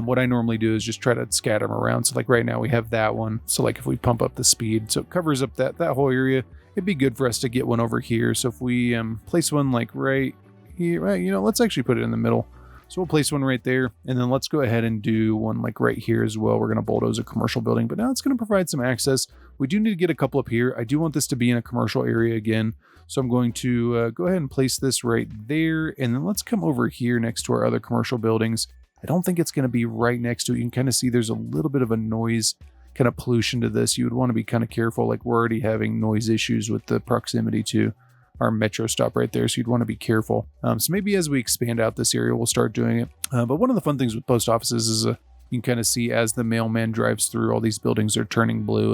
what I normally do is just try to scatter them around. So like right now we have that one. So like if we pump up the speed, so it covers up that whole area, it'd be good for us to get one over here. So if we place one like right here, right, let's actually put it in the middle. So we'll place one right there, and then let's go ahead and do one like right here as well. We're going to bulldoze a commercial building, but now it's going to provide some access. We do need to get a couple up here. I do want this to be in a commercial area again. So I'm going to go ahead and place this right there, and then let's come over here next to our other commercial buildings. I don't think it's going to be right next to it. You can kind of see there's a little bit of a noise kind of pollution to this. You would want to be kind of careful. Like we're already having noise issues with the proximity to our metro stop right there, so you'd want to be careful. So maybe as we expand out this area, we'll start doing it. But one of the fun things with post offices is you can kind of see as the mailman drives through, all these buildings are turning blue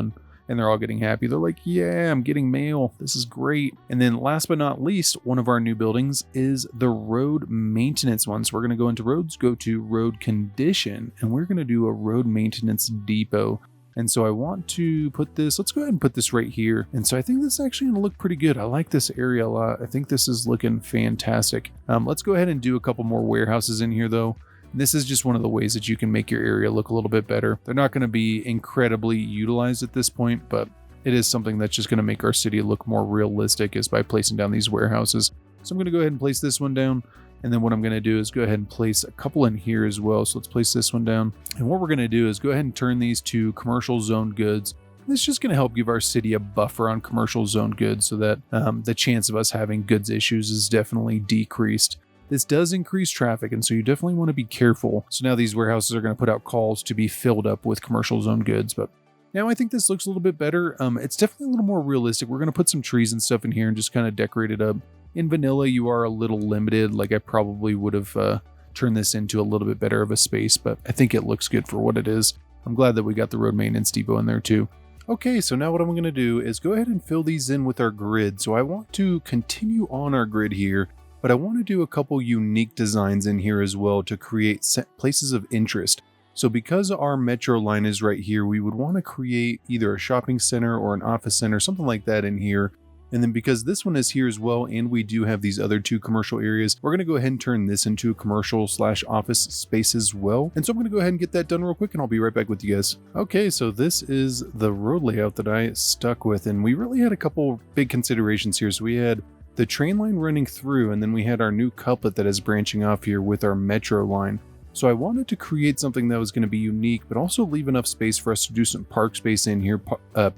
and they're all getting happy. They're like, yeah, I'm getting mail. This is great. And then last but not least, one of our new buildings is the road maintenance one. So we're going to go into roads, go to road condition, and we're going to do a road maintenance depot. And so I want to put this, let's go ahead and put this right here. And so I think this is actually going to look pretty good. I like this area a lot. I think this is looking fantastic. Let's go ahead and do a couple more warehouses in here though. This is just one of the ways that you can make your area look a little bit better. They're not going to be incredibly utilized at this point, but it is something that's just going to make our city look more realistic is by placing down these warehouses. So I'm going to go ahead and place this one down. And then what I'm going to do is go ahead and place a couple in here as well. So let's place this one down. And what we're going to do is go ahead and turn these to commercial zone goods. This is just going to help give our city a buffer on commercial zone goods so that the chance of us having goods issues is definitely decreased. This does increase traffic, and so you definitely want to be careful. So now these warehouses are going to put out calls to be filled up with commercial zone goods. But now I think this looks a little bit better. It's definitely a little more realistic. We're going to put some trees and stuff in here and just kind of decorate it up. In vanilla, you are a little limited. Like I probably would have turned this into a little bit better of a space, but I think it looks good for what it is. I'm glad that we got the road maintenance depot in there too. Okay, so now what I'm going to do is go ahead and fill these in with our grid. So I want to continue on our grid here, but I want to do a couple unique designs in here as well to create places of interest. So because our metro line is right here, we would want to create either a shopping center or an office center, something like that in here. And then because this one is here as well, and we do have these other two commercial areas, we're going to go ahead and turn this into a commercial/office space as well. And so I'm going to go ahead and get that done real quick, and I'll be right back with you guys. Okay, so this is the road layout that I stuck with, and we really had a couple big considerations here. So we had the train line running through, and then we had our new couplet that is branching off here with our metro line. So I wanted to create something that was going to be unique, but also leave enough space for us to do some park space in here,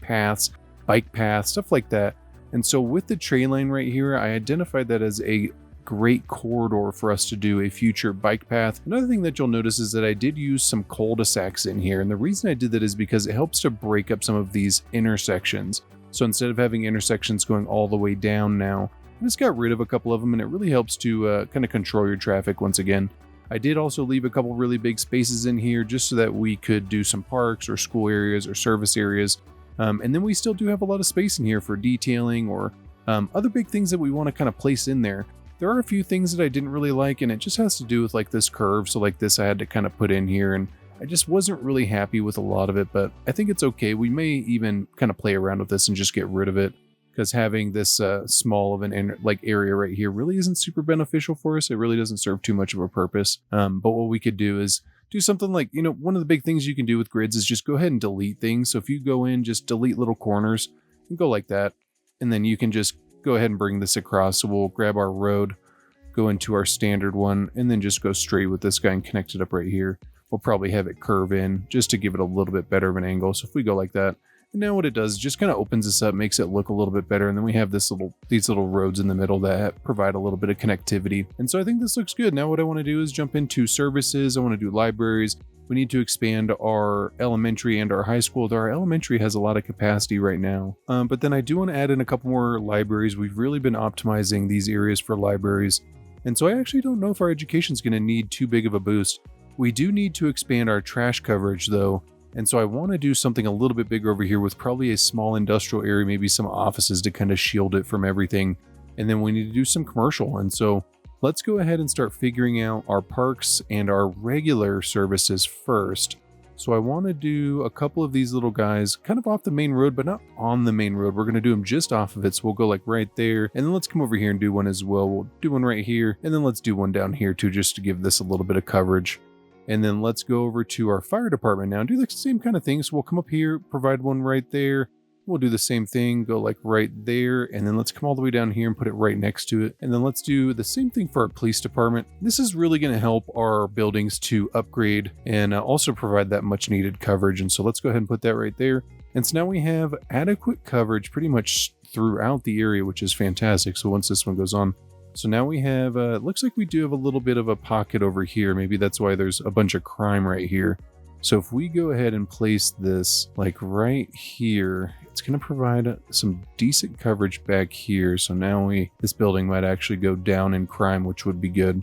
paths, bike paths, stuff like that. And so with the train line right here, I identified that as a great corridor for us to do a future bike path. Another thing that you'll notice is that I did use some cul-de-sacs in here. And the reason I did that is because it helps to break up some of these intersections. So instead of having intersections going all the way down now, I just got rid of a couple of them, and it really helps to kind of control your traffic once again. I did also leave a couple really big spaces in here just so that we could do some parks or school areas or service areas. And then we still do have a lot of space in here for detailing or other big things that we want to kind of place in there. There are a few things that I didn't really like, and it just has to do with like this curve. So like this I had to kind of put in here, and I just wasn't really happy with a lot of it, but I think it's okay. We may even kind of play around with this and just get rid of it, because having this small of an area right here really isn't super beneficial for us. It really doesn't serve too much of a purpose. But what we could do is do something like, one of the big things you can do with grids is just go ahead and delete things. So if you go in, just delete little corners and go like that. And then you can just go ahead and bring this across. So we'll grab our road, go into our standard one, and then just go straight with this guy and connect it up right here. We'll probably have it curve in just to give it a little bit better of an angle. So if we go like that, and now what it does is just kind of opens this up, makes it look a little bit better. And then we have these little roads in the middle that provide a little bit of connectivity. And so I think this looks good. Now what I want to do is jump into services. I want to do libraries. We need to expand our elementary and our high school. Our elementary has a lot of capacity right now. But then I do want to add in a couple more libraries. We've really been optimizing these areas for libraries. And so I actually don't know if our education is going to need too big of a boost. We do need to expand our trash coverage though. And so I want to do something a little bit bigger over here with probably a small industrial area, maybe some offices to kind of shield it from everything. And then we need to do some commercial. And so let's go ahead and start figuring out our parks and our regular services first. So I want to do a couple of these little guys kind of off the main road, but not on the main road. We're going to do them just off of it. So we'll go like right there, and then let's come over here and do one as well. We'll do one right here, and then let's do one down here too, just to give this a little bit of coverage. And then let's go over to our fire department now and do the same kind of thing. So we'll come up here, provide one right there. We'll do the same thing, go like right there, and then let's come all the way down here and put it right next to it. And then let's do the same thing for our police department. This is really going to help our buildings to upgrade and also provide that much needed coverage. And so let's go ahead and put that right there. And so now we have adequate coverage pretty much throughout the area, which is fantastic. So once this one goes on, so now we have, looks like we do have a little bit of a pocket over here. Maybe that's why there's a bunch of crime right here. So if we go ahead and place this like right here, it's going to provide some decent coverage back here. So now this building might actually go down in crime, which would be good.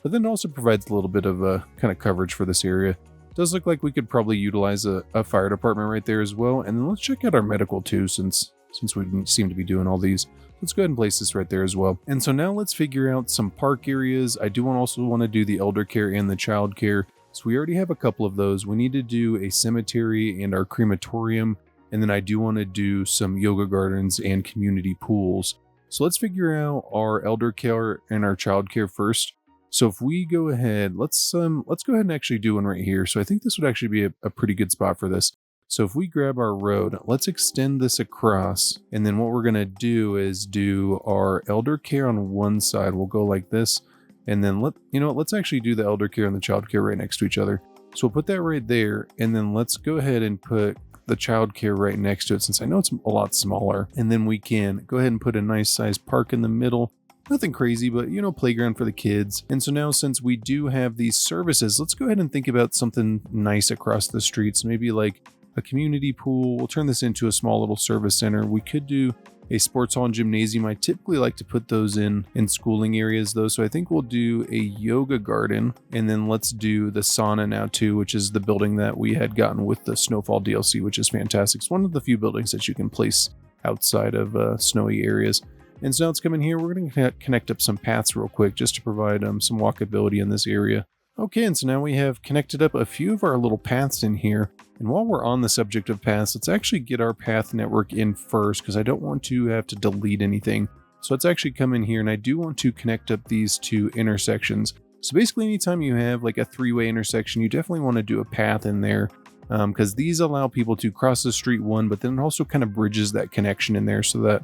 But then it also provides a little bit of kind of coverage for this area. It does look like we could probably utilize a fire department right there as well. And then let's check out our medical too, since we seem to be doing all these. Let's go ahead and place this right there as well. And so now let's figure out some park areas. I do also want to do the elder care and the child care. So we already have a couple of those. We need to do a cemetery and our crematorium. And then I do want to do some yoga gardens and community pools. So let's figure out our elder care and our child care first. So if we go ahead, let's go ahead and actually do one right here. So I think this would actually be a pretty good spot for this. So if we grab our road, let's extend this across. And then what we're going to do is do our elder care on one side. We'll go like this. And then let's actually do the elder care and the child care right next to each other. So we'll put that right there. And then let's go ahead and put the child care right next to it, since I know it's a lot smaller. And then we can go ahead and put a nice sized park in the middle. Nothing crazy, but playground for the kids. And so now, since we do have these services, let's go ahead and think about something nice across the streets. Maybe like a community pool. We'll turn this into a small little service center. We could do a sports hall and gymnasium. I typically like to put those in schooling areas though. So I think we'll do a yoga garden, and then let's do the sauna now too, which is the building that we had gotten with the Snowfall DLC, which is fantastic. It's one of the few buildings that you can place outside of snowy areas. And so now let's come in here. We're going to connect up some paths real quick just to provide some walkability in this area. Okay, and so now we have connected up a few of our little paths in here. And while we're on the subject of paths, let's actually get our path network in first, because I don't want to have to delete anything. So let's actually come in here, and I do want to connect up these two intersections. So basically, anytime you have like a three-way intersection, you definitely want to do a path in there, because these allow people to cross the street but then it also kind of bridges that connection in there so that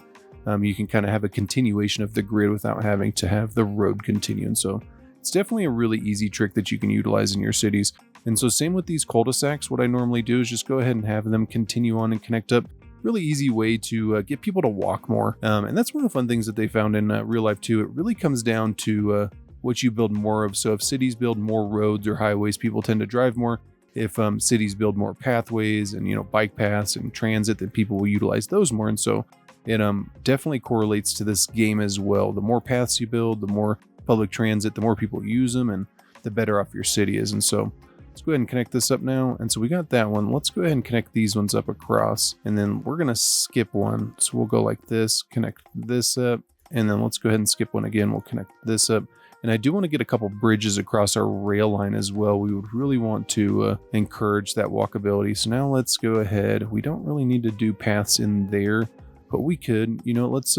you can kind of have a continuation of the grid without having to have the road continue. And so it's definitely a really easy trick that you can utilize in your cities. And so same with these cul-de-sacs, what I normally do is just go ahead and have them continue on and connect up. Really easy way to get people to walk more. And that's one of the fun things that they found in real life too. It really comes down to what you build more of. So if cities build more roads or highways, people tend to drive more. If cities build more pathways and bike paths and transit, then people will utilize those more. And so it definitely correlates to this game as well. The more paths you build, the more public transit, the more people use them, and the better off your city is. And so let's go ahead and connect this up now. And so we got that one. Let's go ahead and connect these ones up across. And then we're going to skip one. So we'll go like this, connect this up. And then let's go ahead and skip one again. We'll connect this up. And I do want to get a couple bridges across our rail line as well. We would really want to encourage that walkability. So now let's go ahead. We don't really need to do paths in there, but we could, let's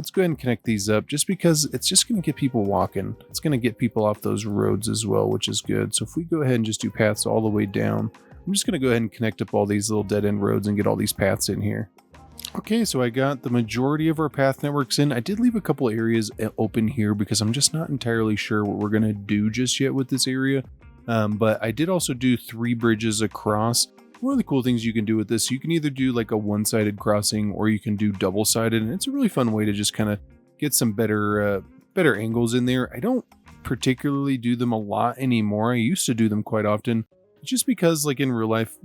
go ahead and connect these up, just because it's just going to get people walking. It's going to get people off those roads as well, which is good. So if we go ahead and just do paths all the way down, I'm just going to go ahead and connect up all these little dead end roads and get all these paths in here. Okay, so I got the majority of our path networks in. I did leave a couple areas open here because I'm just not entirely sure what we're going to do just yet with this area. But I did also do 3 bridges across. One of the cool things you can do with this, you can either do like a one-sided crossing or you can do double-sided, and it's a really fun way to just kind of get some better angles in there. I don't particularly do them a lot anymore. I used to do them quite often, just because like in real life,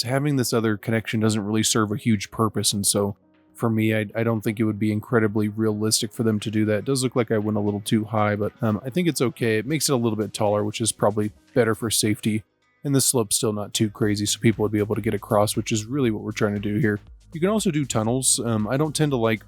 having this other connection doesn't really serve a huge purpose. And so for me, I don't think it would be incredibly realistic for them to do that. It does look like I went a little too high, but I think it's okay. It makes it a little bit taller, which is probably better for safety. And the slope's still not too crazy, so people would be able to get across, which is really what we're trying to do here. You can also do tunnels. I don't tend to like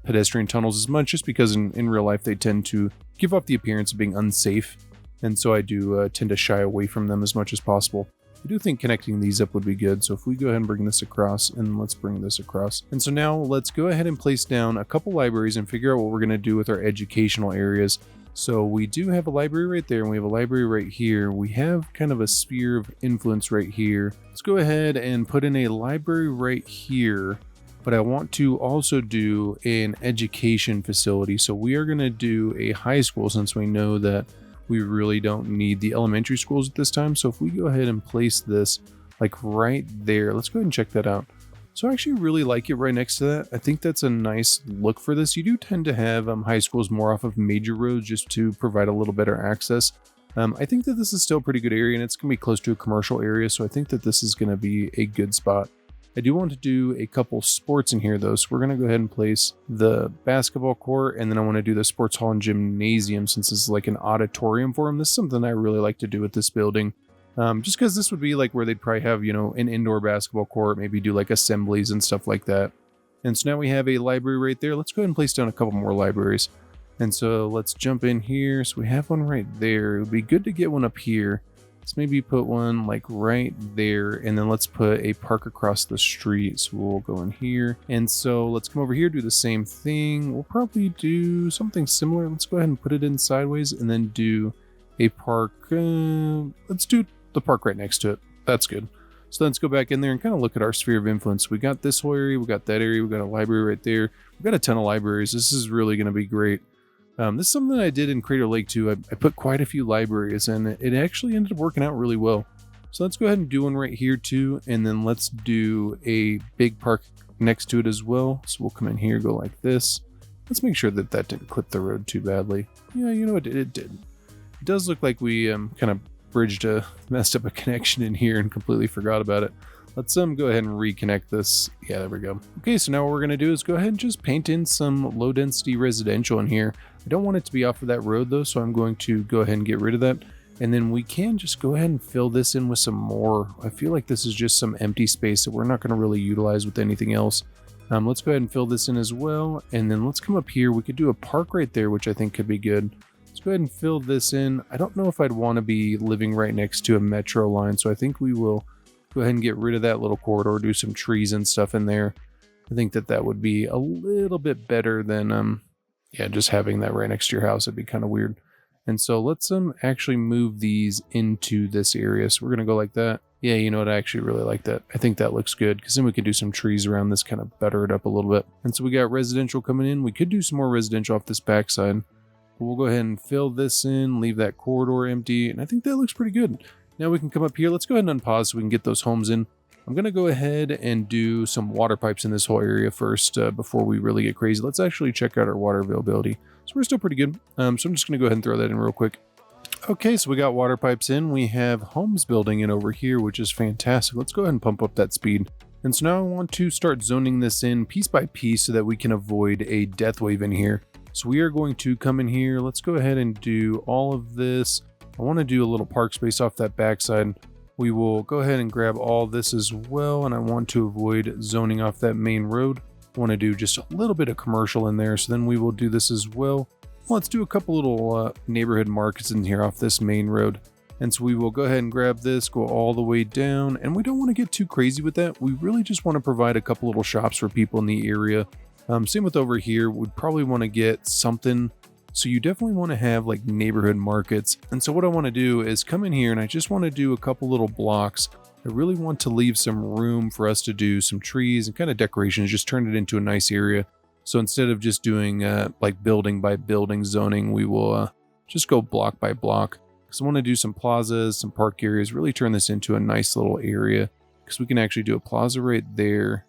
pedestrian tunnels as much, just because in real life they tend to give off the appearance of being unsafe. And so I do tend to shy away from them as much as possible. I do think connecting these up would be good. So if we go ahead and bring this across, and let's bring this across. And so now let's go ahead and place down a couple libraries and figure out what we're going to do with our educational areas. So we do have a library right there, and we have a library right here. We have kind of a sphere of influence right here. Let's go ahead and put in a library right here, but I want to also do an education facility. So we are going to do a high school, since we know that we really don't need the elementary schools at this time. So if we go ahead and place this like right there, let's go ahead and check that out. So I actually really like it right next to that. I think that's a nice look for this. You do tend to have high schools more off of major roads just to provide a little better access. I think that this is still a pretty good area, and it's going to be close to a commercial area. So I think that this is going to be a good spot. I do want to do a couple sports in here though. So we're going to go ahead and place the basketball court, and then I want to do the sports hall and gymnasium, since this is like an auditorium for them. This is something I really like to do with this building. Just because this would be like where they'd probably have, an indoor basketball court, maybe do like assemblies and stuff like that. And so now we have a library right there. Let's go ahead and place down a couple more libraries. And so let's jump in here. So we have one right there. It would be good to get one up here. Let's maybe put one like right there, and then let's put a park across the street. So we'll go in here, and so let's come over here, do the same thing. We'll probably do something similar. Let's go ahead and put it in sideways, and then do a park. Let's do the park right next to it. That's good. So let's go back in there and kind of look at our sphere of influence. We got this whole area, we got that area, we got a library right there. We've got a ton of libraries. This is really going to be great. This is something that I did in Crater Lake too. I put quite a few libraries, and it actually ended up working out really well. So let's go ahead and do one right here too, and then let's do a big park next to it as well. So we'll come in here, go like this. Let's make sure that that didn't clip the road too badly. Yeah, you know what, it did. It does look like we kind of messed up a connection in here and completely forgot about it. Let's go ahead and reconnect this. Yeah, there we go. Okay, so now what we're going to do is go ahead and just paint in some low density residential in here. I don't want it to be off of that road though, so I'm going to go ahead and get rid of that. And then we can just go ahead and fill this in with some more. I feel like this is just some empty space that we're not going to really utilize with anything else. Let's go ahead and fill this in as well. And then let's come up here. We could do a park right there, which I think could be good. Let's go ahead and fill this in. I don't know if I'd want to be living right next to a metro line, so I think we will go ahead and get rid of that little corridor, do some trees and stuff in there. I think that that would be a little bit better than, just having that right next to your house. It'd be kind of weird. And so let's actually move these into this area. So we're going to go like that. Yeah, you know what? I actually really like that. I think that looks good, because then we can do some trees around this, kind of butter it up a little bit. And so we got residential coming in. We could do some more residential off this backside. We'll go ahead and fill this in, leave that corridor empty, and I think that looks pretty good. Now we can come up here. Let's go ahead and unpause so we can get those homes in. I'm going to go ahead and do some water pipes in this whole area first before we really get crazy. Let's actually check out our water availability. So we're still pretty good. So I'm just going to go ahead and throw that in real quick. Okay, so we got water pipes in. We have homes building in over here, which is fantastic. Let's go ahead and pump up that speed. And so now I want to start zoning this in piece by piece so that we can avoid a death wave in here. So we are going to come in here. Let's go ahead and do all of this. I want to do a little park space off that backside. We will go ahead and grab all this as well. And I want to avoid zoning off that main road. I want to do just a little bit of commercial in there. So then we will do this as well. Let's do a couple little neighborhood markets in here off this main road. And so we will go ahead and grab this, go all the way down. And we don't want to get too crazy with that. We really just want to provide a couple little shops for people in the area. Same with over here. We'd probably want to get something. So you definitely want to have like neighborhood markets. And so what I want to do is come in here and I just want to do a couple little blocks. I really want to leave some room for us to do some trees and kind of decorations, just turn it into a nice area. So instead of just doing like building by building zoning, we will just go block by block. Because I want to do some plazas, some park areas, really turn this into a nice little area. Because we can actually do a plaza right there.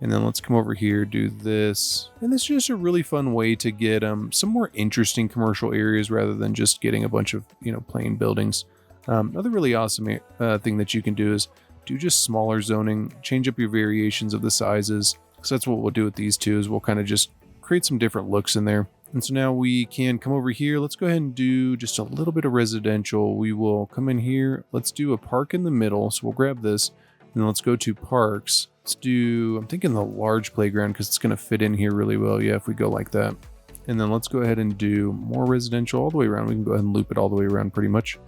And then let's come over here, do this. And this is just a really fun way to get some more interesting commercial areas rather than just getting a bunch of, plain buildings. Another really awesome thing that you can do is do just smaller zoning, change up your variations of the sizes. So that's what we'll do with these two, is we'll kind of just create some different looks in there. And so now we can come over here. Let's go ahead and do just a little bit of residential. We will come in here. Let's do a park in the middle. So we'll grab this and let's go to parks. Let's do, I'm thinking the large playground because it's going to fit in here really well. Yeah, if we go like that. And then let's go ahead and do more residential all the way around. We can go ahead and loop it all the way around pretty much.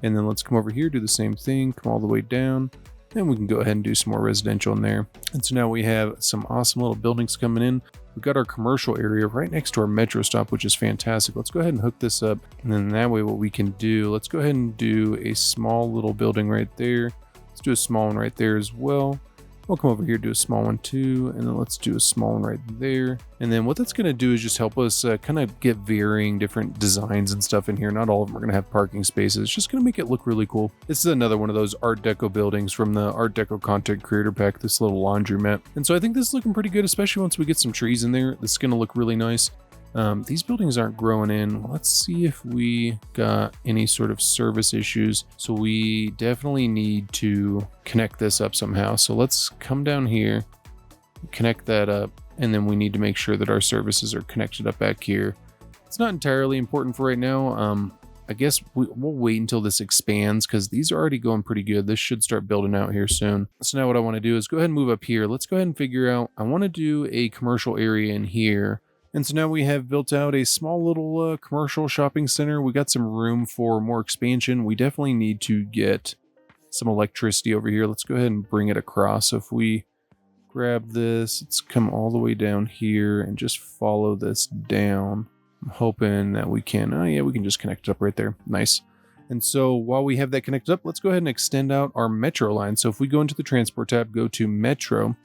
And then let's come over here, do the same thing, come all the way down. Then we can go ahead and do some more residential in there. And so now we have some awesome little buildings coming in. We've got our commercial area right next to our metro stop, which is fantastic. Let's go ahead and hook this up. And then that way what we can do, let's go ahead and do a small little building right there. Let's do a small one right there as well. We'll come over here, do a small one too, and then let's do a small one right there. And then what that's going to do is just help us kind of get varying different designs and stuff in here. Not all of them are going to have parking spaces. It's just going to make it look really cool. This is another one of those Art Deco buildings from the Art Deco Content Creator Pack, this little laundromat. And so I think this is looking pretty good, especially once we get some trees in there. This is going to look really nice. These buildings aren't growing in. Let's see if we got any sort of service issues. So we definitely need to connect this up somehow. So let's come down here, connect that up, and then we need to make sure that our services are connected up back here. It's not entirely important for right now. I guess we'll wait until this expands because these are already going pretty good. This should start building out here soon. So now what I want to do is go ahead and move up here. Let's go ahead and figure out, I want to do a commercial area in here. And so now we have built out a small little commercial shopping center. We got some room for more expansion. We definitely need to get some electricity over here. Let's go ahead and bring it across. So if we grab this, let's come all the way down here and just follow this down. I'm hoping that we can, oh yeah, we can just connect it up right there. Nice. And so while we have that connected up, let's go ahead and extend out our metro line. So if we go into the transport tab, go to metro,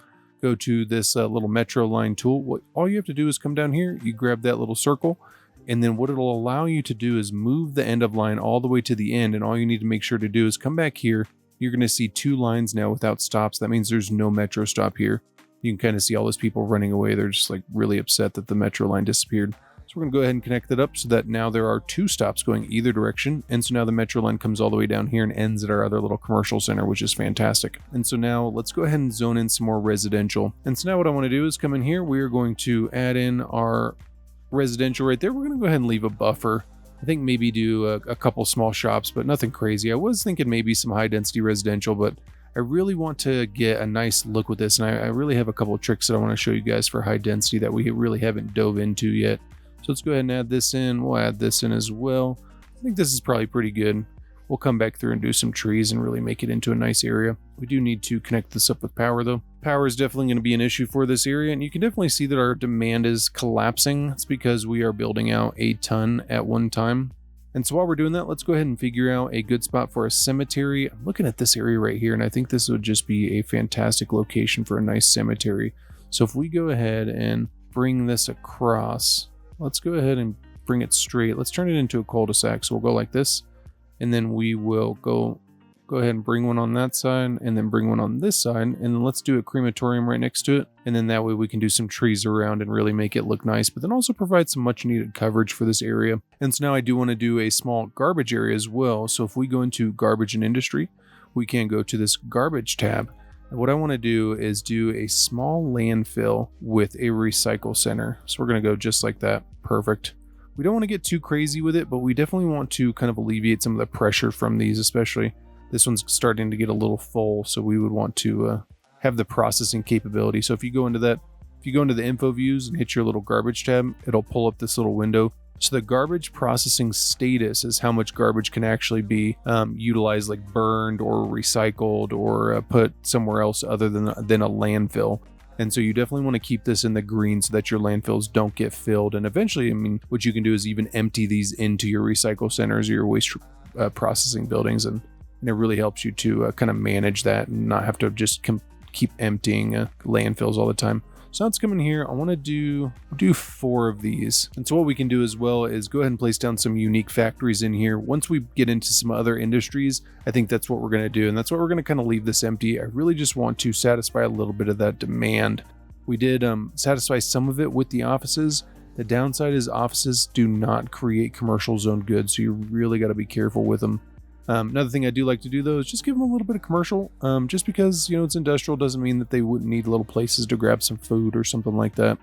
go to this little metro line tool. All you have to do is come down here, you grab that little circle, and then what it'll allow you to do is move the end of line all the way to the end. And all you need to make sure to do is come back here. You're going to see two lines now without stops. That means there's no metro stop here. You can kind of see all those people running away. They're just like really upset that the metro line disappeared. So we're going to go ahead and connect that up so that now there are two stops going either direction. And so now the metro line comes all the way down here and ends at our other little commercial center, which is fantastic. And so now let's go ahead and zone in some more residential. And so now what I want to do is come in here. We are going to add in our residential right there. We're going to go ahead and leave a buffer. I think maybe do a couple small shops, but nothing crazy. I was thinking maybe some high density residential, but I really want to get a nice look with this. And I really have a couple of tricks that I want to show you guys for high density that we really haven't dove into yet. So let's go ahead and add this in. We'll add this in as well. I think this is probably pretty good. We'll come back through and do some trees and really make it into a nice area. We do need to connect this up with power though. Power is definitely going to be an issue for this area, and you can definitely see that our demand is collapsing. It's because we are building out a ton at one time. And so while we're doing that, let's go ahead and figure out a good spot for a cemetery. I'm looking at this area right here, and I think this would just be a fantastic location for a nice cemetery. So if we go ahead and bring this across, let's go ahead and bring it straight. Let's turn it into a cul-de-sac. So we'll go like this, and then we will go ahead and bring one on that side, and then bring one on this side, and then let's do a crematorium right next to it. And then that way we can do some trees around and really make it look nice, but then also provide some much needed coverage for this area. And so now I do want to do a small garbage area as well. So if we go into garbage and industry, we can go to this garbage tab. And what I want to do is do a small landfill with a recycle center. So we're going to go just like that. Perfect. We don't want to get too crazy with it, but we definitely want to kind of alleviate some of the pressure from these, especially this one's starting to get a little full. So we would want to have the processing capability. So if you go into that, if you go into the info views and hit your little garbage tab, it'll pull up this little window. So the garbage processing status is how much garbage can actually be utilized, like burned or recycled or put somewhere else other than a landfill. And so you definitely want to keep this in the green so that your landfills don't get filled. And eventually, I mean, what you can do is even empty these into your recycle centers or your waste processing buildings. And it really helps you to kind of manage that and not have to just keep emptying landfills all the time. So let's come in here. I want to do 4 of these. And so what we can do as well is go ahead and place down some unique factories in here. Once we get into some other industries, I think that's what we're going to do. And that's what we're going to kind of leave this empty. I really just want to satisfy a little bit of that demand. We did satisfy some of it with the offices. The downside is offices do not create commercial zone goods. So you really got to be careful with them. Another thing I do like to do though is just give them a little bit of commercial, just because, you know, it's industrial doesn't mean that they wouldn't need little places to grab some food or something like that.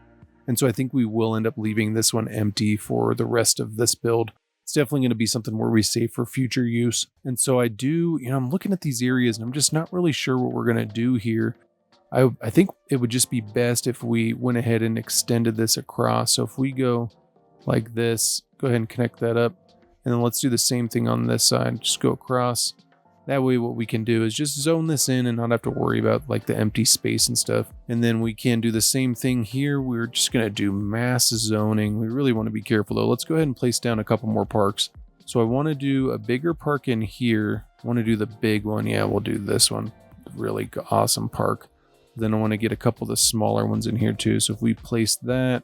And so I think we will end up leaving this one empty for the rest of this build. It's definitely going to be something where we save for future use. And so I do, you know, I'm looking at these areas and I'm just not really sure what we're going to do here. I think it would just be best if we went ahead and extended this across. So if we go like this, go ahead and connect that up. And then let's do the same thing on this side. Just go across. That way what we can do is just zone this in and not have to worry about like the empty space and stuff. And then we can do the same thing here. We're just going to do mass zoning. We really want to be careful though. Let's go ahead and place down a couple more parks. So I want to do a bigger park in here. I want to do the big one. Yeah, we'll do this one. Really awesome park. Then I want to get a couple of the smaller ones in here too. So if we place that,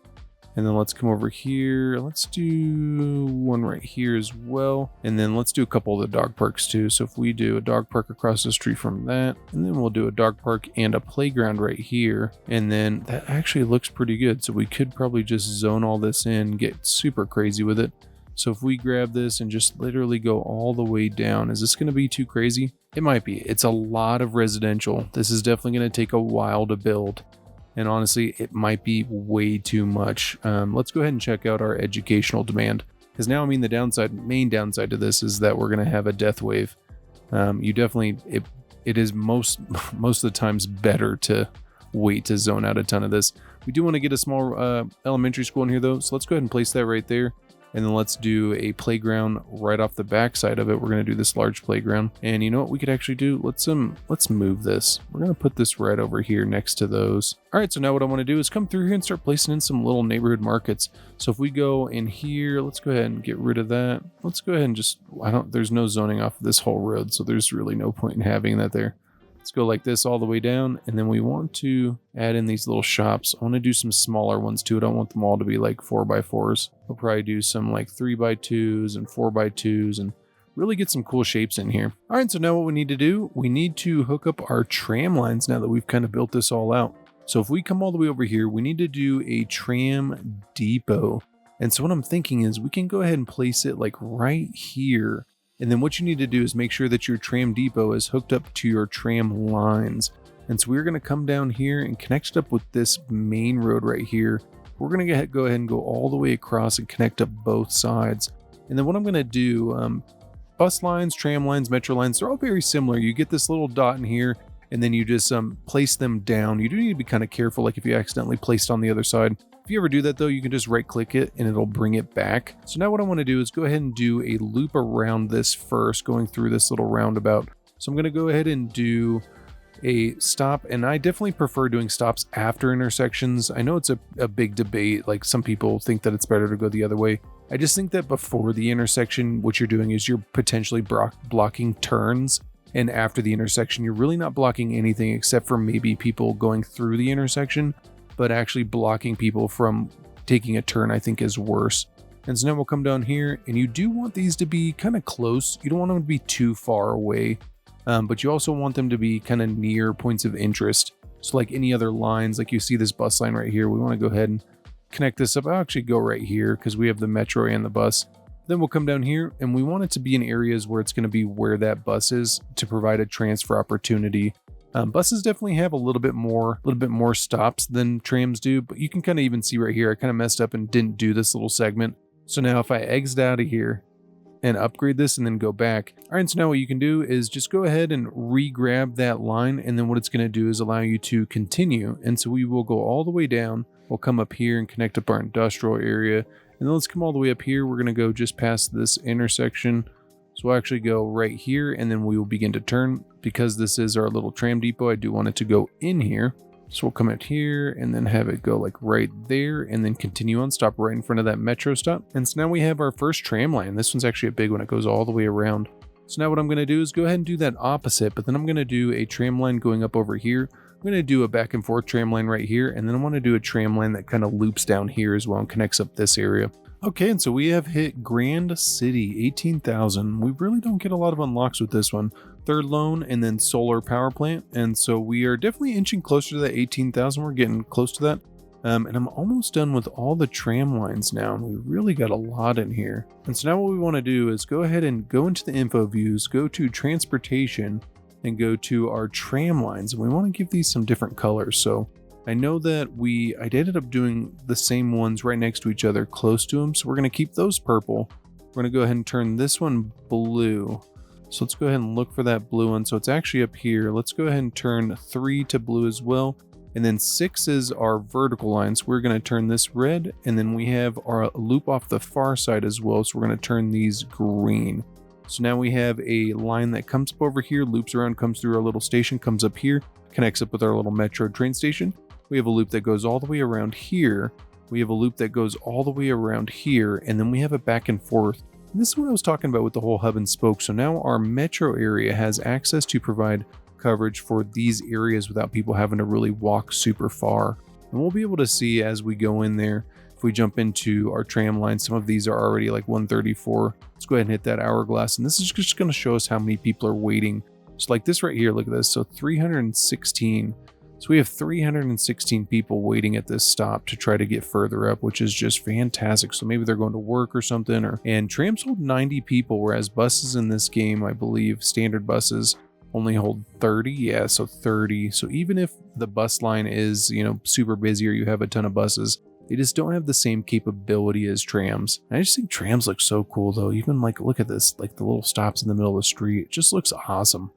and then let's come over here. Let's do one right here as well. And then let's do a couple of the dog parks too. So if we do a dog park across the street from that, and then we'll do a dog park and a playground right here. And then that actually looks pretty good. So we could probably just zone all this in, get super crazy with it. So if we grab this and just literally go all the way down, is this going to be too crazy? It might be. It's a lot of residential. This is definitely going to take a while to build. And honestly, it might be way too much. Let's go ahead and check out our educational demand. Because now, I mean, the main downside to this is that we're going to have a death wave. It is most of the times better to wait to zone out a ton of this. We do want to get a small elementary school in here though. So let's go ahead and place that right there. And then let's do a playground right off the back side of it. We're going to do this large playground. And you know what we could actually do? Let's move this. We're going to put this right over here next to those. All right, so now what I want to do is come through here and start placing in some little neighborhood markets. So if we go in here, let's go ahead and get rid of that. Let's go ahead and just, there's no zoning off of this whole road. So there's really no point in having that there. Let's go like this all the way down. And then we want to add in these little shops. I want to do some smaller ones too. I don't want them all to be like 4x4s. We'll probably do some like 3x2s and 4x2s and really get some cool shapes in here. All right, so now what we need to do, we need to hook up our tram lines now that we've kind of built this all out. So if we come all the way over here, we need to do a tram depot. And so what I'm thinking is we can go ahead and place it like right here. And then what you need to do is make sure that your tram depot is hooked up to your tram lines. And so we're going to come down here and connect it up with this main road right here. We're going to go ahead and go all the way across and connect up both sides. And then what I'm going to do, bus lines, tram lines, metro lines, they're all very similar. You get this little dot in here and then you just place them down. You do need to be kind of careful, like if you accidentally placed on the other side. If you ever do that though, you can just right click it and it'll bring it back. So now what I want to do is go ahead and do a loop around this first, going through this little roundabout. So I'm going to go ahead and do a stop, and I definitely prefer doing stops after intersections. I know it's a big debate, like some people think that it's better to go the other way. I just think that before the intersection, what you're doing is you're potentially blocking turns, and after the intersection, you're really not blocking anything except for maybe people going through the intersection. But actually blocking people from taking a turn, I think, is worse. And so now we'll come down here, and you do want these to be kind of close. You don't want them to be too far away, but you also want them to be kind of near points of interest. So like any other lines, like you see this bus line right here, we want to go ahead and connect this up. I'll actually go right here because we have the metro and the bus. Then we'll come down here, and we want it to be in areas where it's going to be where that bus is to provide a transfer opportunity. Buses definitely have a little bit more stops than trams do, but you can kind of even see right here, I kind of messed up and didn't do this little segment. So now if I exit out of here and upgrade this and then go back. All right, so now what you can do is just go ahead and re-grab that line, and then what it's going to do is allow you to continue. And so we will go all the way down. We'll come up here and connect up our industrial area. And then let's come all the way up here. We're going to go just past this intersection. So we'll actually go right here, and then we will begin to turn. Because this is our little tram depot, I do want it to go in here. So we'll come out here and then have it go like right there and then continue on, stop right in front of that metro stop. And so now we have our first tram line. This one's actually a big one. It goes all the way around. So now what I'm going to do is go ahead and do that opposite, but then I'm going to do a tram line going up over here. I'm going to do a back and forth tram line right here. And then I want to do a tram line that kind of loops down here as well and connects up this area. Okay, and so we have hit Grand City, 18,000. We really don't get a lot of unlocks with this one. Third loan and then solar power plant. And so we are definitely inching closer to that 18,000. We're getting close to that. And I'm almost done with all the tram lines now. We really got a lot in here. And so now what we want to do is go ahead and go into the info views, go to transportation, and go to our tram lines. And we want to give these some different colors. So I know that I ended up doing the same ones right next to each other, close to them. So we're going to keep those purple. We're going to go ahead and turn this one blue. So let's go ahead and look for that blue one. So it's actually up here. Let's go ahead and turn 3 to blue as well. And then 6 is our vertical lines. We're going to turn this red, and then we have our loop off the far side as well. So we're going to turn these green. So now we have a line that comes up over here, loops around, comes through our little station, comes up here, connects up with our little metro train station. We have a loop that goes all the way around here. We have a loop that goes all the way around here, and then we have a back and forth. And this is what I was talking about with the whole hub and spoke. So now our metro area has access to provide coverage for these areas without people having to really walk super far. And we'll be able to see as we go in there, if we jump into our tram line, some of these are already like 134. Let's go ahead and hit that hourglass. And this is just going to show us how many people are waiting. Just like this right here, look at this. So 316. So we have 316 people waiting at this stop to try to get further up, which is just fantastic. So maybe they're going to work or something. And trams hold 90 people, whereas buses in this game, I believe, standard buses only hold 30. Yeah, so 30. So even if the bus line is, super busy or you have a ton of buses, they just don't have the same capability as trams. I just think trams look so cool though. Even like, look at this, like the little stops in the middle of the street. It just looks awesome.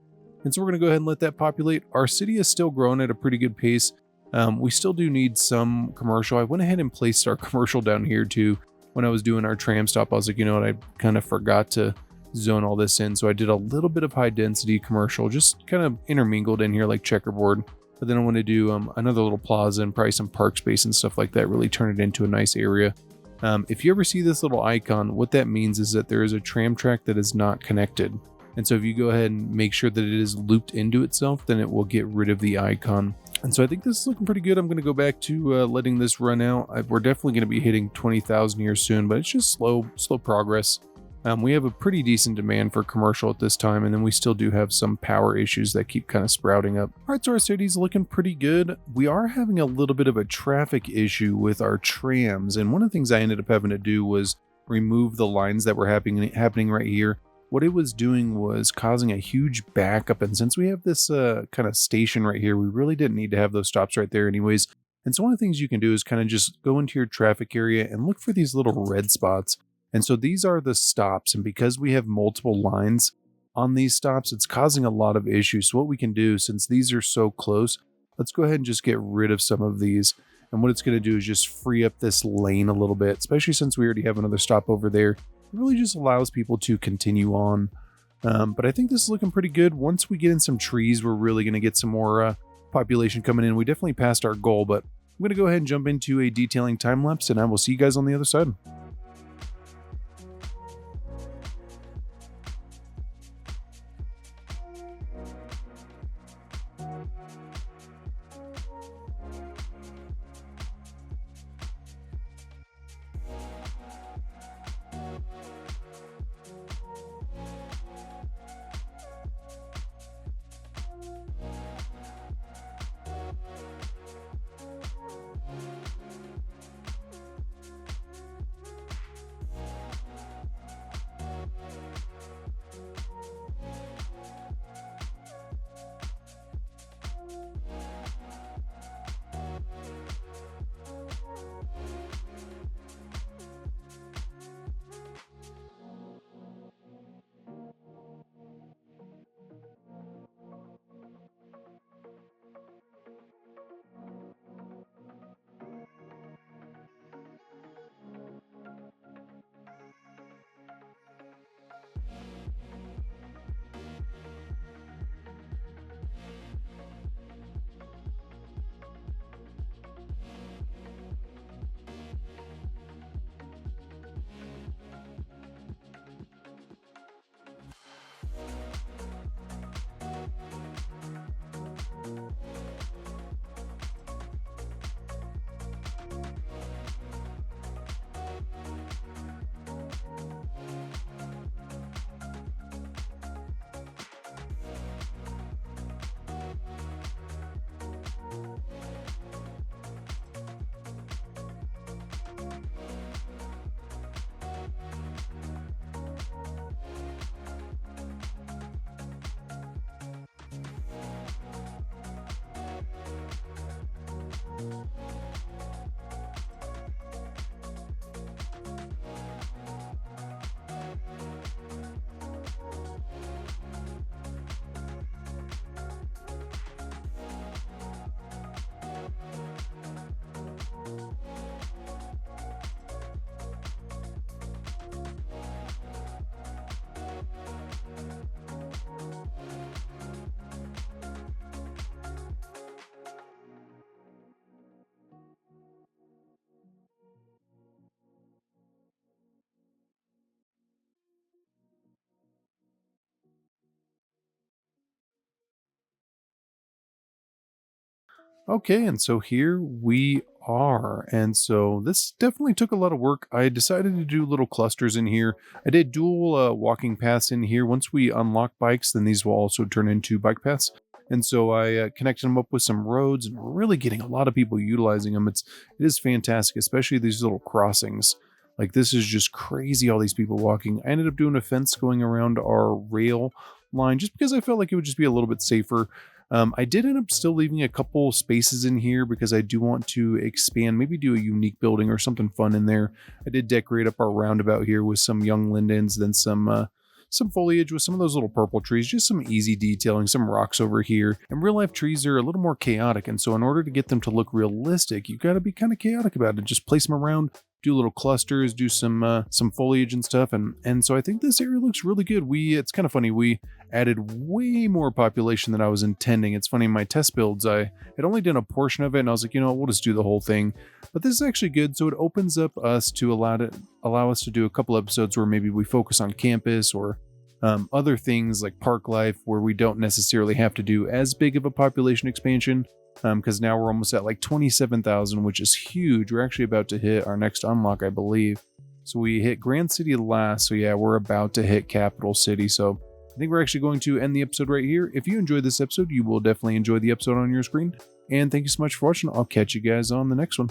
And so we're going to go ahead and let that populate. Our city is still growing at a pretty good pace. We still do need some commercial. I went ahead and placed our commercial down here too. When I was doing our tram stop, I was like, you know what, I kind of forgot to zone all this in. So I did a little bit of high density commercial, just kind of intermingled in here like checkerboard. But then I want to do another little plaza and probably some park space and stuff like that, really turn it into a nice area. If you ever see this little icon, what that means is that there is a tram track that is not connected. And so if you go ahead and make sure that it is looped into itself, then it will get rid of the icon. And so I think this is looking pretty good. I'm going to go back to letting this run out. We're definitely going to be hitting 20,000 here soon, but it's just slow progress. We have a pretty decent demand for commercial at this time, and then we still do have some power issues that keep kind of sprouting up. All right, so our city's looking pretty good. We are having a little bit of a traffic issue with our trams, and one of the things I ended up having to do was remove the lines that were happening right here. What it was doing was causing a huge backup, and since we have this kind of station right here, we really didn't need to have those stops right there anyways. And so one of the things you can do is kind of just go into your traffic area and look for these little red spots. And so these are the stops, and because we have multiple lines on these stops, it's causing a lot of issues. So what we can do, since these are so close, let's go ahead and just get rid of some of these. And what it's going to do is just free up this lane a little bit, especially since we already have another stop over there. It really just allows people to continue on. But I think this is looking pretty good. Once we get in some trees, we're really going to get some more population coming in. We definitely passed our goal, but I'm going to go ahead and jump into a detailing time lapse, and I will see you guys on the other side. Okay, and so here we are. And so this definitely took a lot of work. I decided to do little clusters in here. I did dual walking paths in here. Once we unlock bikes, then these will also turn into bike paths. And so I connected them up with some roads, and we're really getting a lot of people utilizing them. It is fantastic, especially these little crossings. Like, this is just crazy, all these people walking. I ended up doing a fence going around our rail line just because I felt like it would just be a little bit safer. I did end up still leaving a couple spaces in here because I do want to expand, maybe do a unique building or something fun in there. I did decorate up our roundabout here with some young lindens, then some foliage with some of those little purple trees, just some easy detailing, some rocks over here. And real life trees are a little more chaotic, and so in order to get them to look realistic, you got to be kind of chaotic about it. Just place them around, do little clusters, do some foliage and stuff, and so I think this area looks really good. It's kind of funny, we added way more population than I was intending. It's funny, in my test builds, I had only done a portion of it, and I was like, we'll just do the whole thing. But this is actually good, so it opens up us to allow us to do a couple episodes where maybe we focus on campus or other things like park life, where we don't necessarily have to do as big of a population expansion. Because now we're almost at like 27,000, which is huge. We're actually about to hit our next unlock, I believe. So we hit Grand City last, so yeah, we're about to hit Capital City. So I think we're actually going to end the episode right here. If you enjoyed this episode, you will definitely enjoy the episode on your screen. And thank you so much for watching. I'll catch you guys on the next one.